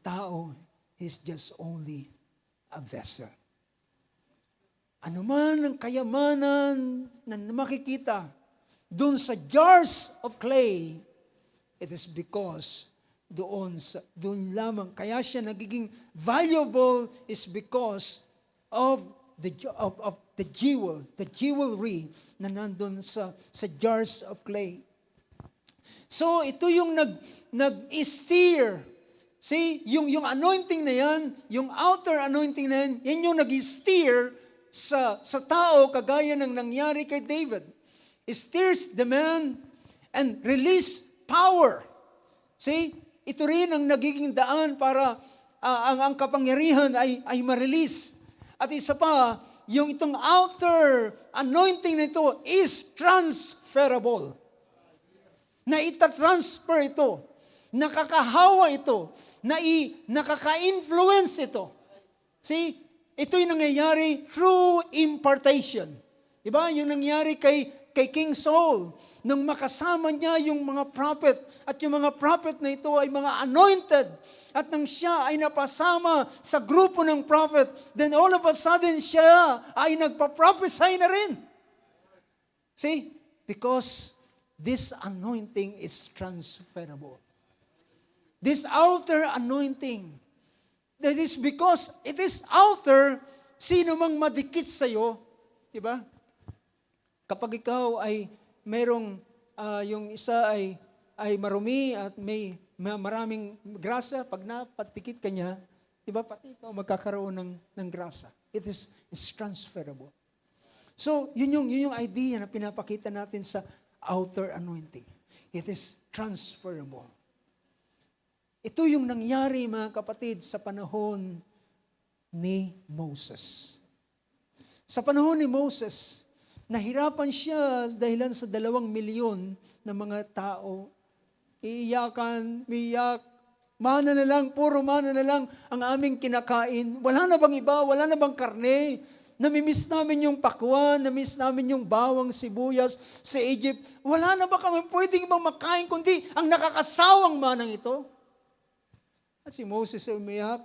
tao is just only a vessel. Ano man ang kayamanan na makikita doon sa jars of clay, it is because doon lamang. Kaya siya nagiging valuable is because of the jewelry na nandun sa jars of clay. So ito yung nag-steer. See, yung anointing na yan, yung outer anointing na yan, yan yung nag-steer sa tao kagaya ng nangyari kay David. It steers the man and release power. See, ito rin ang nagiging daan para ang kapangyarihan ay ma-release. At isa pa, yung itong outer anointing na ito is transferable. Na ita-transfer ito. Nakakahawa ito. Nakaka-influence ito. See, ito'y nangyayari through impartation. Diba? Yung nangyari kay King Saul, nung makasama niya yung mga prophet, at yung mga prophet na ito ay mga anointed, at nang siya ay napasama sa grupo ng prophet, then all of a sudden siya ay nagpa-prophesy na rin. See? Because this anointing is transferable. This outer anointing, that is because it is outer, sino mang madikit sa iyo, di ba? Kapag ikaw ay merong, yung isa ay marumi at may maraming grasa, pag napatikit ka niya, di ba, pati ikaw magkakaroon ng grasa. It's transferable. So, yun yung idea na pinapakita natin sa outer anointing. It is transferable. Ito yung nangyari, mga kapatid, sa panahon ni Moses. Sa panahon ni Moses, nahirapan siya dahilan sa 2 milyon na mga tao. Iiyakan, miyak, mana na lang, puro mana na lang ang aming kinakain. Wala na bang iba? Wala na bang karne? Namimiss namin yung pakwan, namimiss namin yung bawang sibuyas sa Egypt. Wala na ba kami pwedeng ibang makain kundi ang nakakasawang manang ito? At si Moses ay umiyak.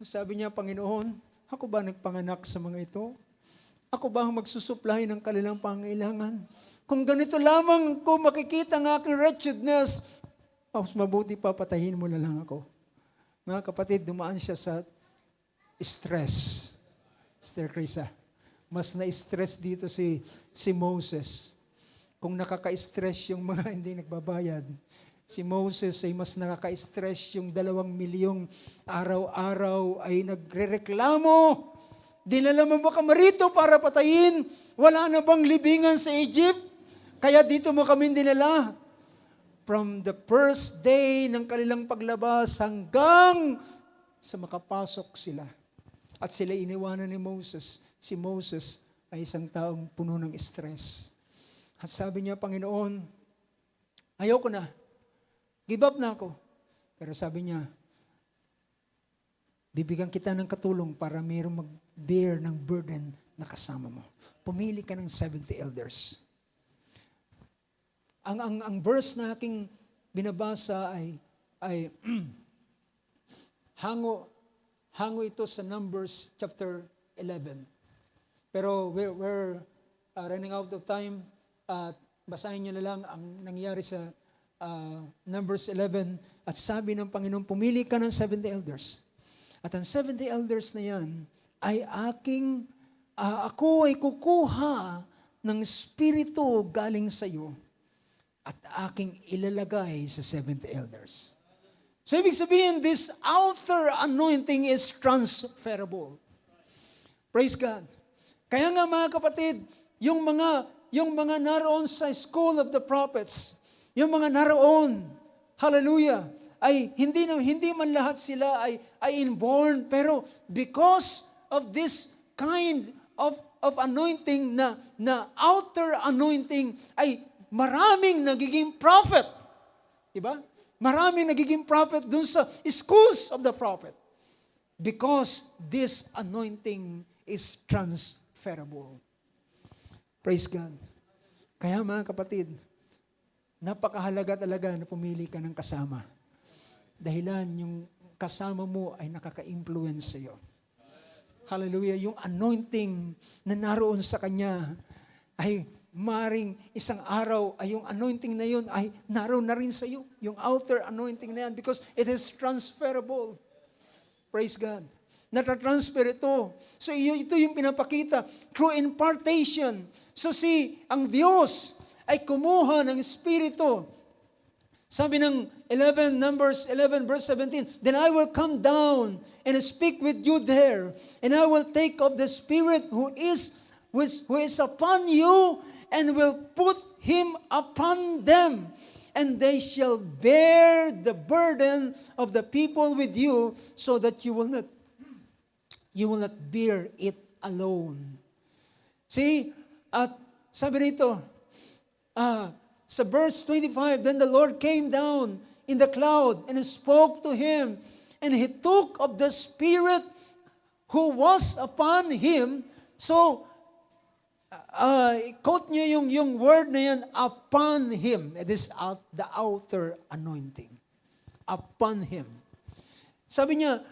Sabi niya, Panginoon, ako ba nagpanganak sa mga ito? Ako ba ang magsusupply ng kanilang pangailangan? Kung ganito lamang ko makikita ng aking wretchedness, mas mabuti pa patayin mo na lang ako. Mga kapatid, dumaan siya sa stress. Sister Krisa, mas na-stress dito si Moses. Kung nakaka-stress yung mga hindi nagbabayad, si Moses ay mas nakaka-stress yung 2 milyong araw-araw ay nagrereklamo. Dinala mo ba kami rito para patayin? Wala na bang libingan sa Egypt? Kaya dito mo kami dinala. From the first day ng kanilang paglabas hanggang sa makapasok sila. At sila iniwanan ni Moses. Si Moses ay isang taong puno ng stress. At sabi niya, Panginoon, ayoko na. Give up na ako. Pero sabi niya, bibigyan kita ng katulong para mayroong mag-bear ng burden na kasama mo. Pumili ka ng 70 elders. Ang verse na aking binabasa ay hango ito sa Numbers chapter 11. Pero we're running out of time. Basahin niyo na lang ang nangyari sa Numbers 11. At sabi ng Panginoon, pumili ka ng 70 elders. At ang 70 elders na yan ay ako ay kukuha ng Espiritu galing sa iyo at aking ilalagay sa 70 elders. So ibig sabihin, this outer anointing is transferable. Praise God. Kaya nga mga kapatid, yung mga naroon sa School of the Prophets, yung mga naroon, hallelujah, ay hindi man lahat sila ay inborn, pero because of this kind of anointing na outer anointing ay maraming nagiging prophet. Diba? Maraming nagiging prophet dun sa schools of the prophet. Because this anointing is transferable. Praise God. Kaya mga kapatid, napakahalaga talaga na pumili ka ng kasama. Dahilan yung kasama mo ay nakaka-influence sa iyo. Hallelujah. Yung anointing na naroon sa kanya ay maring isang araw ay yung anointing na yun ay naroon na rin sa iyo. Yung outer anointing na yan because it is transferable. Praise God. Natatransfer ito. So ito yung pinapakita through impartation. So ang Diyos ay kumuha ng Espiritu. Sabi ng Numbers 11 verse 17, then I will come down and speak with you there, and I will take of the Spirit who is upon you, and will put him upon them, and they shall bear the burden of the people with you, so that you will not bear it alone. See, at sabi rito, sa verse 25, then the Lord came down in the cloud and spoke to him, and he took of the Spirit who was upon him. So, quote niyo yung word na yan, upon him. It is the outer anointing. Upon him. Sabi niya,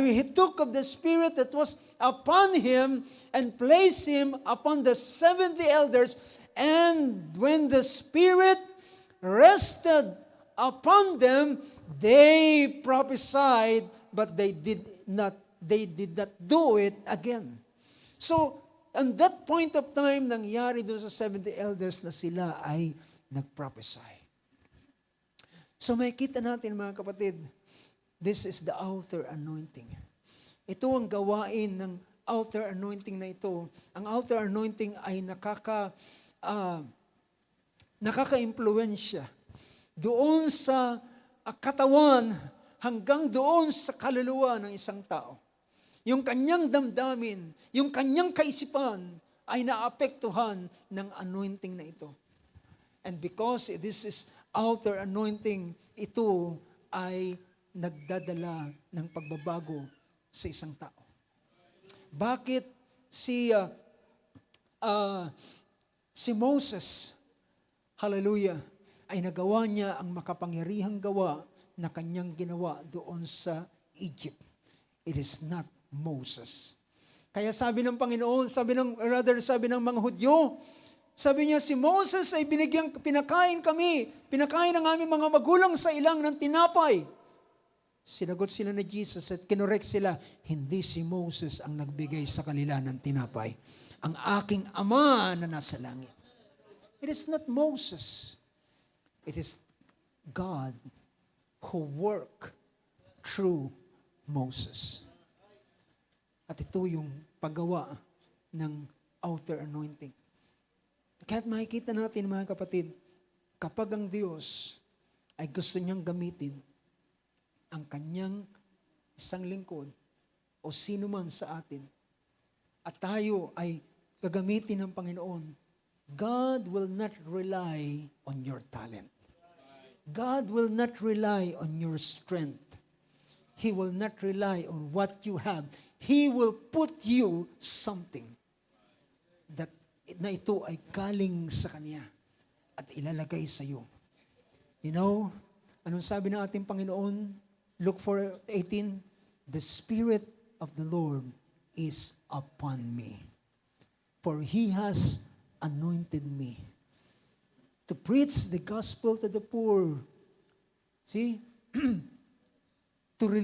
he took of the Spirit that was upon him and placed him upon the 70 elders. And when the Spirit rested upon them, they prophesied, but they did not do it again. So, on that point of time, nangyari doon sa 70 elders na sila ay nag-prophesy. So, makikita natin mga kapatid, this is the outer anointing. Ito ang gawain ng outer anointing na ito. Ang outer anointing ay nakaka-impluensya doon sa katawan hanggang doon sa kaluluwa ng isang tao. Yung kanyang damdamin, yung kanyang kaisipan ay naapektuhan ng anointing na ito. And because this is outer anointing, ito ay nagdadala ng pagbabago sa isang tao. Bakit si Moses, hallelujah, ay nagawa niya ang makapangyarihang gawa na kanyang ginawa doon sa Egypt? It is not Moses. Kaya sabi ng Panginoon, sabi ng mga Hudyo, sabi niya, si Moses ay pinakain ng aming mga magulang sa ilang ng tinapay. Sinagot sila ni Jesus at kinorek sila, hindi si Moses ang nagbigay sa kanila ng tinapay. Ang aking Ama na nasa langit. It is not Moses. It is God who worked through Moses. At ito yung paggawa ng outer anointing. Kaya't makikita natin mga kapatid, kapag ang Diyos ay gusto niyang gamitin ang kanyang isang lingkod o sino man sa atin, at tayo ay gagamitin ng Panginoon, God will not rely on your talent. God will not rely on your strength. He will not rely on what you have. He will put you something that na ito ay galing sa Kanya at ilalagay sa iyo. You know, anong sabi ng ating Panginoon? Luke 4:18, the Spirit of the Lord is upon me, for He has anointed me to preach the gospel to the poor. See? He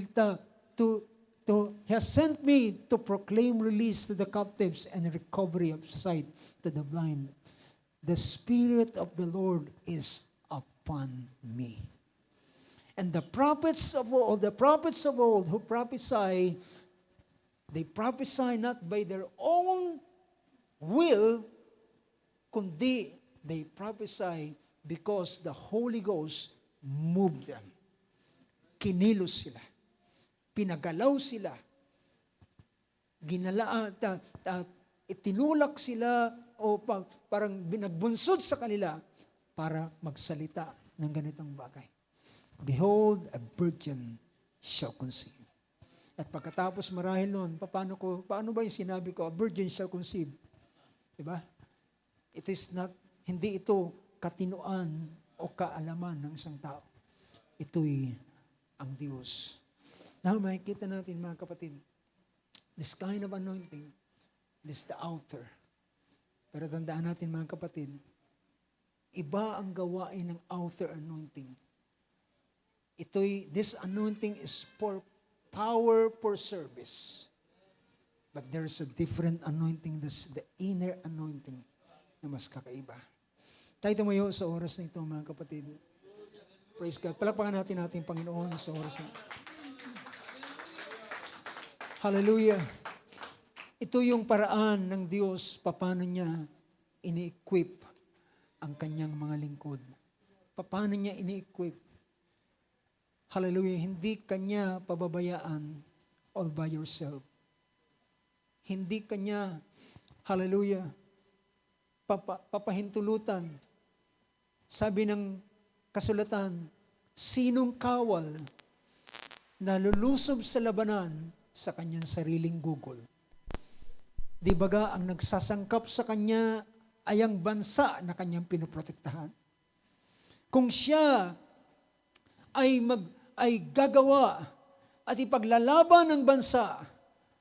has sent me to proclaim release to the captives and recovery of sight to the blind. The Spirit of the Lord is upon me. And the prophets of old who prophesy, they prophesy not by their own will, kundi they prophesy because the Holy Ghost moved them. Kinilos sila. Pinagalaw sila. Itinulak sila o parang binagbunsod sa kanila para magsalita ng ganitong bagay. Behold, a virgin shall conceive. At pagkatapos marahil nun, paano ba yung sinabi ko, a virgin shall conceive? Diba? It is not, hindi ito katinuan o kaalaman ng isang tao. Ito'y ang Diyos. Now, makikita natin mga kapatid, this kind of anointing, this is the outer. Pero tandaan natin mga kapatid, iba ang gawain ng outer anointing. This anointing is for power for service. But there's a different anointing, the inner anointing na mas kakaiba. Tayo tumayo sa oras na ito mga kapatid. Praise God. Palakpakan natin ating Panginoon sa oras na ito. Hallelujah. Ito yung paraan ng Diyos, paano niya ini-equip ang kanyang mga lingkod. Paano niya ini-equip. Hallelujah. Hindi kanya pababayaan all by yourself. Hindi kanya, hallelujah, papahintulutan. Sabi ng kasulatan, sinong kawal na lulusob sa labanan sa kanyang sariling gugol? Di baga ang nagsasangkap sa kanya ay ang bansa na kanyang pinoprotektahan? Kung siya ay gagawa at ipaglalaban ng bansa,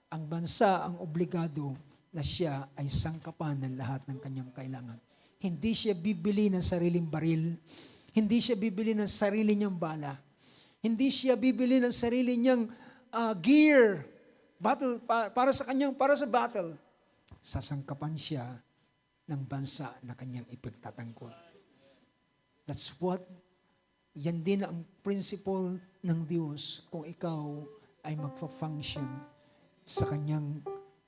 ang bansa ang obligado na siya ay sangkapan ng lahat ng kanyang kailangan. Hindi siya bibili ng sariling baril. Hindi siya bibili ng sarili niyang bala. Hindi siya bibili ng sarili niyang gear, battle, para sa battle. Sasangkapan siya ng bansa na kanyang ipagtatanggol. That's what, yan din ang principle ng Diyos kung ikaw ay magpa-function sa kanyang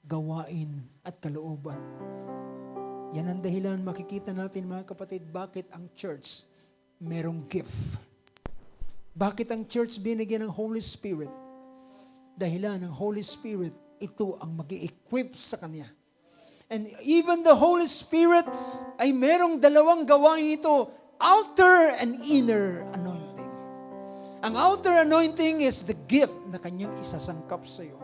gawain at kalooban. Yan ang dahilan, makikita natin mga kapatid, bakit ang church merong gift. Bakit ang church binigyan ng Holy Spirit? Dahilan ng Holy Spirit, ito ang mag-i-equip sa Kanya. And even the Holy Spirit ay merong dalawang gawain ito, outer and inner anointing. Ang outer anointing is the gift na Kanyang isasangkap sa iyo.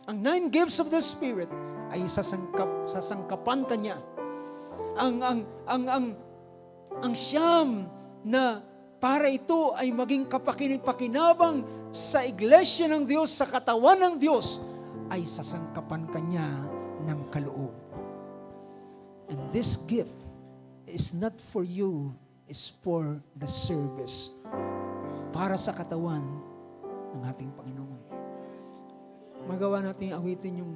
Ang 9 gifts of the Spirit ay sasangkapan Kanya. Ang siyam na para ito ay maging kapakinig-pakinabang sa iglesia ng Diyos, sa katawan ng Diyos, ay sasangkapan Kanya ng kaloob. And this gift is not for you, is for the service. Para sa katawan ng ating Panginoon. Magawa natin awitin yung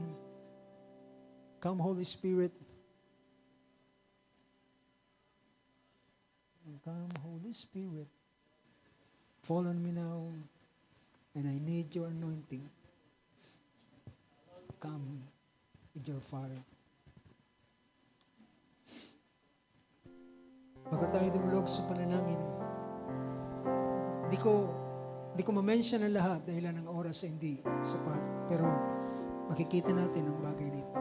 Come Holy Spirit. Come Holy Spirit. Fall on me now, and I need your anointing. Come with your fire. Bago tayo dumulog sa panalangin, di ko ma-mention ang lahat dahil ang oras ay hindi sapat. Pero makikita natin ang bagay na ito.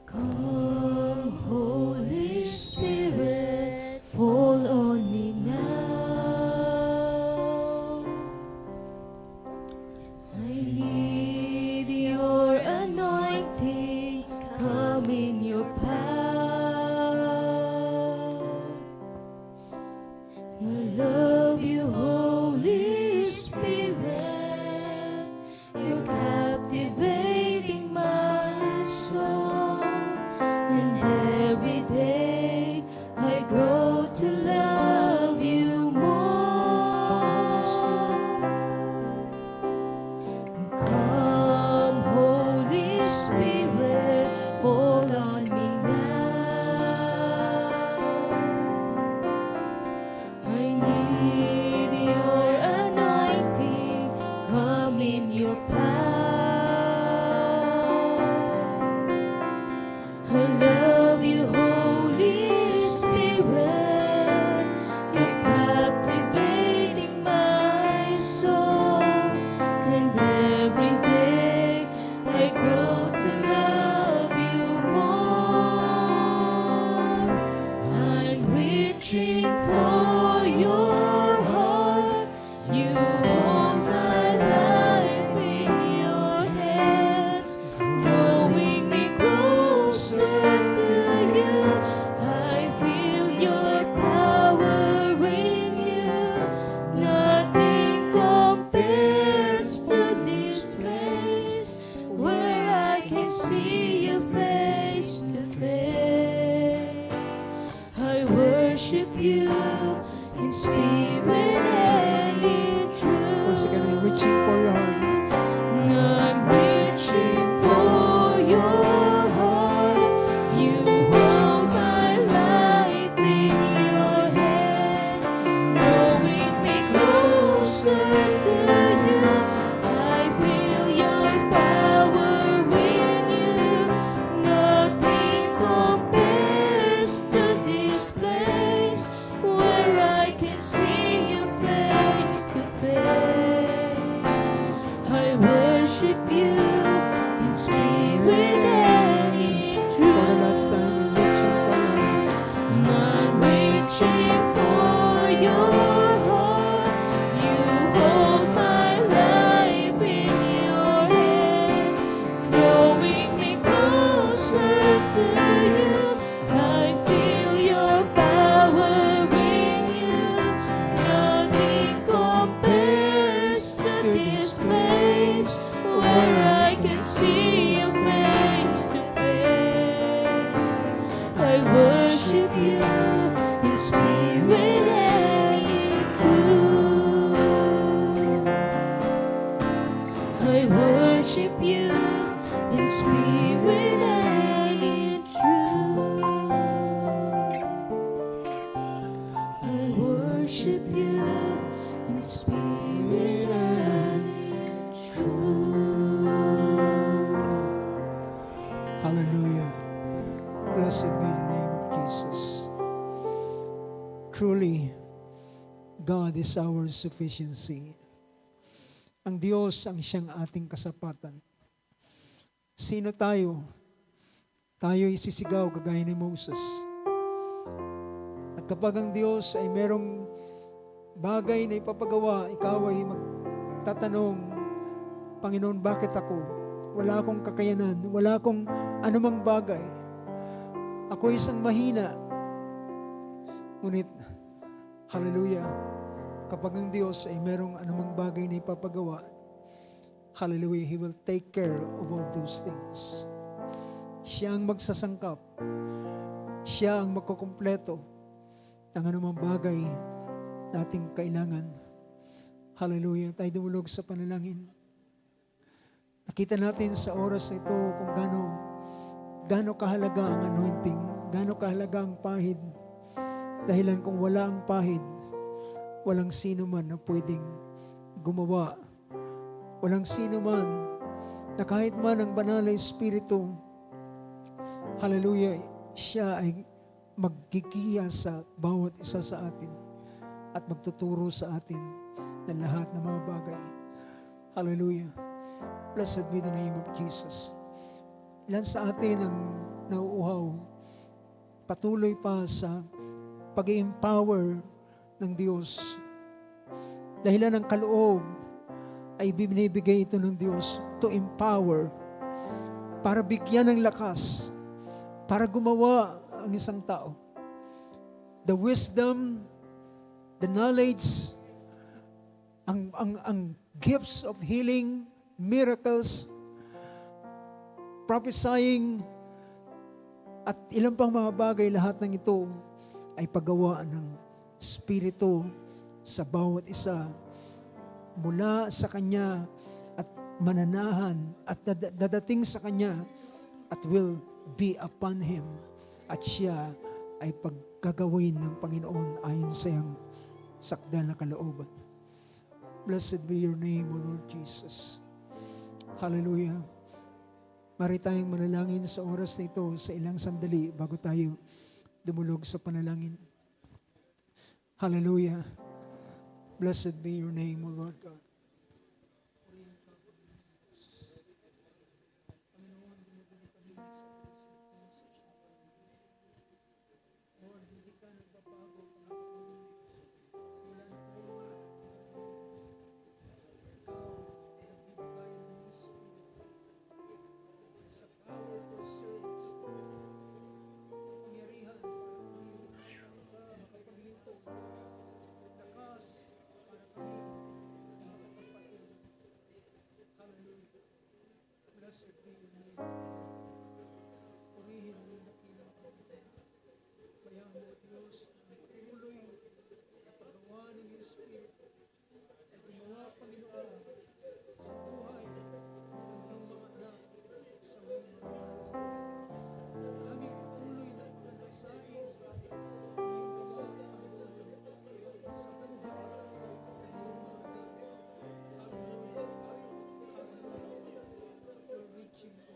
Come, Holy Spirit, fall on me now. I need your anointing, come in your power. I love you, Holy Spirit, you're captivating my soul. And every day I grow to love you more. Come, Holy Spirit, fall on me now. I need your anointing, come in your power. I love you, Holy Spirit, you're captivating my soul. And every day I grow to love you more. I'm reaching for your heart, you hold my life in your hands, drawing me closer to you. I feel your power in you. Nothing compares to this place where I can see you face to face. I worship you in spirit and in
Once
truth.
again, I'm reaching for your heart.
I'm reaching for your heart. You hold my life in your hands, drawing me closer to you. I feel your power in you. Nothing compares to this place where I can see you face to face. I worship you in spirit and in
For the
truth.
last time, I'm reaching for your heart.
I'm reaching for your heart. You hold my life in your hands, drawing me closer to you. I feel your power in you. Nothing compares to this place where I can see you face to face. I worship you in spirit and in truth. I worship you in spirit and in truth. I worship you in spirit and in truth.
Hallelujah. Blessed be the name of Jesus. Truly, God is our sufficiency. Ang Diyos ang siyang ating kasapatan. Sino tayo? Tayo isisigaw kagaya ni Moses. At kapag ang Diyos ay merong bagay na ipapagawa, ikaw ay magtatanong, Panginoon, bakit ako? Wala akong kakayanan, wala akong anumang bagay. Ako isang mahina. Ngunit, hallelujah, kapag ang Diyos ay merong anumang bagay na ipapagawa, hallelujah, He will take care of all those things. Siya ang magsasangkap. Siya ang magkukumpleto ng anumang bagay na ating kailangan. Hallelujah. Tayo dumulog sa panalangin. Nakita natin sa oras na ito kung gaano kahalaga ang anointing, gaano kahalaga ang pahid. Dahilan kung wala ang pahid, walang sino man na pwedeng gumawa Walang sino man na kahit man ang banal na Espiritu, hallelujah, siya ay maggigiya sa bawat isa sa atin at magtuturo sa atin ng lahat ng mga bagay. Hallelujah. Blessed be the name of Jesus. Ilan sa atin ang nauuhaw patuloy pa sa pag-empower ng Diyos. Dahilan ng kaloob ay binibigay ito ng Diyos to empower, para bigyan ng lakas, para gumawa ang isang tao. The wisdom, the knowledge, ang gifts of healing, miracles, prophesying, at ilang pang mga bagay, lahat ng ito ay paggawa ng Espiritu sa bawat isa mula sa Kanya at mananahan at dadating sa Kanya at will be upon Him, at siya ay pagkagawin ng Panginoon ayon sa iyang sakdal na kalooban. Blessed be your name, O Lord Jesus. Hallelujah. Mari tayong manalangin sa oras na ito sa ilang sandali bago tayo dumulog sa panalangin. Hallelujah. Blessed be your name, O Lord God. Blessed be your name. Purihin ang dakilang bayang mo, Diyos, na patuloy na paggawa ng iyong Espiritu at gumawa, Panginoon, sa buhay ng iyong mga anak sa iyong mga namin patuloy na pagdadasain sa iyong gawa, Panginoon, sa buhay ng iyong mga anak. Reaching out.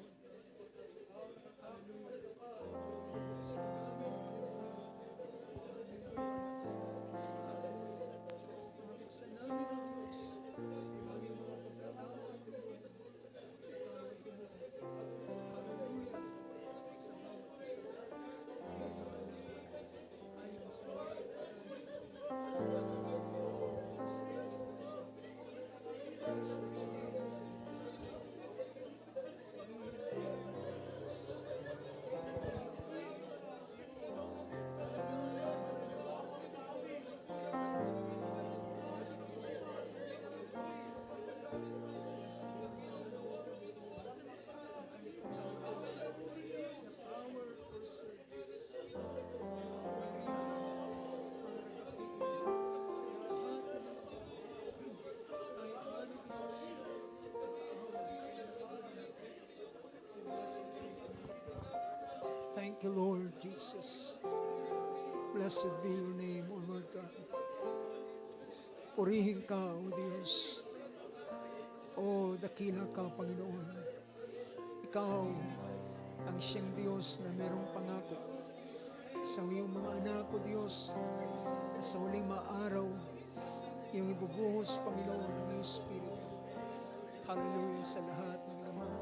Thank you, Lord Jesus. Blessed be your name, O Lord God. Purihin ka, O Diyos. O dakila ka, Panginoon. Ikaw ang siyang Diyos na merong pangako sa iyong mga anak, O Diyos, na sa huling maaraw, iyong ibubuhos, Panginoon, ng iyong Espiritu. Hallelujah sa lahat ng laman.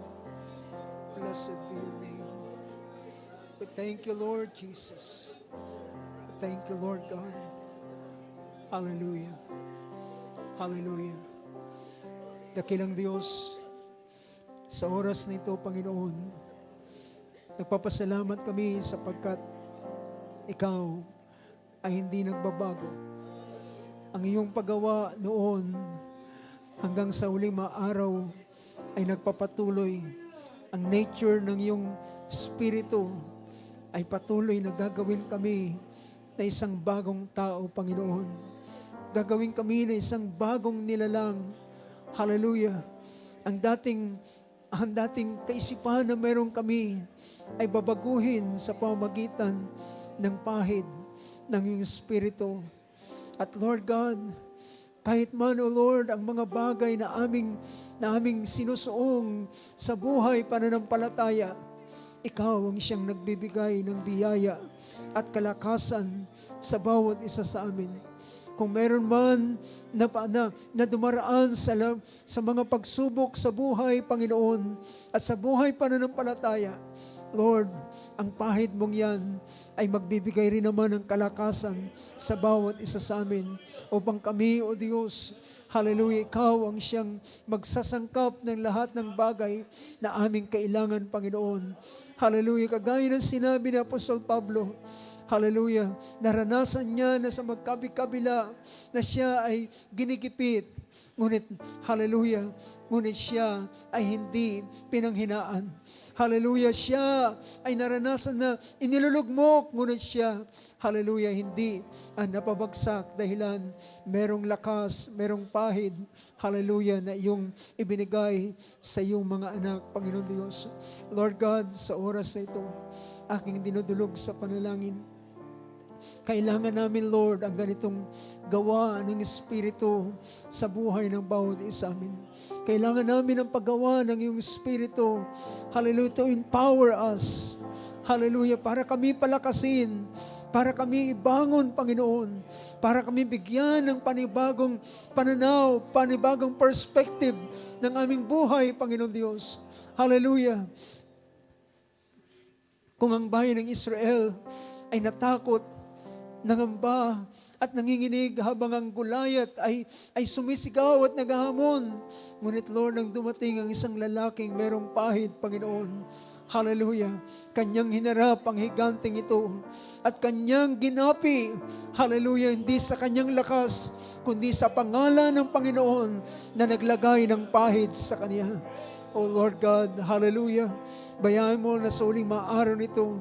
Blessed be your name. We thank you, Lord Jesus. We thank you, Lord God. Hallelujah. Hallelujah. Dakilang Diyos, sa oras na ito, Panginoon, nagpapasalamat kami sapagkat Ikaw ay hindi nagbabago. Ang iyong paggawa noon hanggang sa huling maaraw ay nagpapatuloy. Ang nature ng iyong Espiritu ay patuloy na gagawin kami na isang bagong tao, Panginoon. Gagawin kami na isang bagong nilalang. Hallelujah. Ang dating kaisipan na meron kami ay babaguhin sa pamamagitan ng pahid ng iyong Espiritu. At Lord God, kahit man, O Lord, ang mga bagay na aming na aming sinusuong sa buhay pananampalataya, ikaw ang siyang nagbibigay ng biyaya at kalakasan sa bawat isa sa amin. Kung meron man na dumaraan sa mga pagsubok sa buhay, Panginoon, at sa buhay pananampalataya, Lord, ang pahid mong yan ay magbibigay rin naman ng kalakasan sa bawat isa sa amin upang kami, O Diyos, hallelujah, ikaw ang siyang magsasangkap ng lahat ng bagay na aming kailangan, Panginoon. Hallelujah, kagaya ng sinabi ni Apostol Pablo, hallelujah, naranasan niya na sa magkabi-kabila na siya ay ginigipit. Ngunit, hallelujah, ngunit siya ay hindi pinanghinaan. Hallelujah, siya ay naranasan na inilulugmok, ngunit siya, hallelujah, hindi napabagsak dahilan merong lakas, merong pahid, hallelujah, na iyong ibinigay sa iyong mga anak, Panginoon Diyos. Lord God, sa oras na ito, aking dinudulog sa panalangin, kailangan namin, Lord, ang ganitong gawa ng Espiritu sa buhay ng bawat isa amin. Kailangan namin ang paggawa ng iyong Espiritu, hallelujah, to empower us, hallelujah, para kami palakasin, para kami ibangon, Panginoon, para kami bigyan ng panibagong pananaw, panibagong perspective ng aming buhay, Panginoon Diyos. Hallelujah. Kung ang bayan ng Israel ay natakot, nangamba at nanginginig habang ang Goliath ay sumisigaw at naghahamon. Ngunit Lord, nang dumating ang isang lalaking merong pahid, Panginoon, hallelujah, kanyang hinarap ang higanteng ito at kanyang ginapi, hallelujah, hindi sa kanyang lakas, kundi sa pangalan ng Panginoon na naglagay ng pahid sa kanya. Oh Lord God, hallelujah, bayaan mo na sa uling maaraw nito,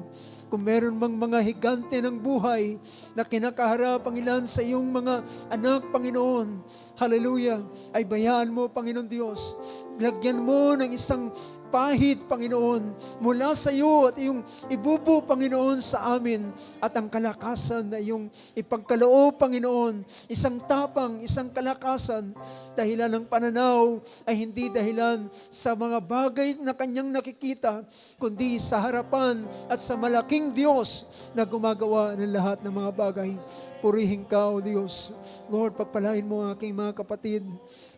kung meron mang mga higante ng buhay na kinakaharap ang ilan sa iyong mga anak, Panginoon, hallelujah, ay bayaan mo, Panginoon Diyos, lagyan mo ng isang pahid, Panginoon, mula sa iyo at iyong ibubo, Panginoon, sa amin at ang kalakasan na iyong ipagkaloob, Panginoon, isang tapang, isang kalakasan, dahilan ng pananaw ay hindi dahilan sa mga bagay na kanyang nakikita, kundi sa harapan at sa malaking Diyos na gumagawa ng lahat ng mga bagay. Purihin ka, O Diyos. Lord, pagpalain mo ang aking mga kapatid.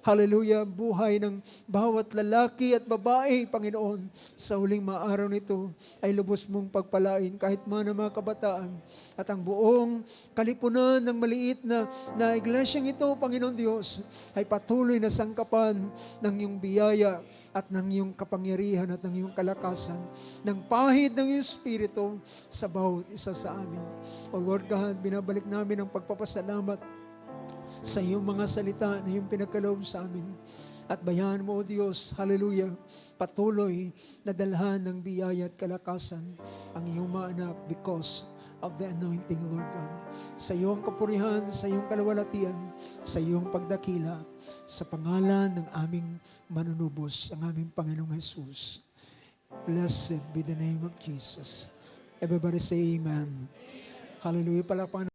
Hallelujah, buhay ng bawat lalaki at babae, Panginoon, sa huling maaraw nito ay lubos mong pagpalain kahit man ang mga kabataan at ang buong kalipunan ng maliit na iglesyang ito, Panginoon Diyos, ay patuloy na sangkapan ng iyong biyaya at ng iyong kapangyarihan at ng iyong kalakasan, ng pahid ng iyong Espiritu sa bawat isa sa amin. O Lord God, binabalik namin ang pagpapasalamat sa iyong mga salita na iyong pinagkaloob sa amin. At bayaan mo, O Diyos, hallelujah, patuloy na dalhan ng biyaya at kalakasan ang iyong mga anak because of the anointing, Lord God. Sa iyong kapurihan, sa iyong kalawalatian, sa iyong pagdakila, sa pangalan ng aming manunubos, ang aming Panginoong Jesus. Blessed be the name of Jesus. Everybody say amen. Hallelujah. Palakpakan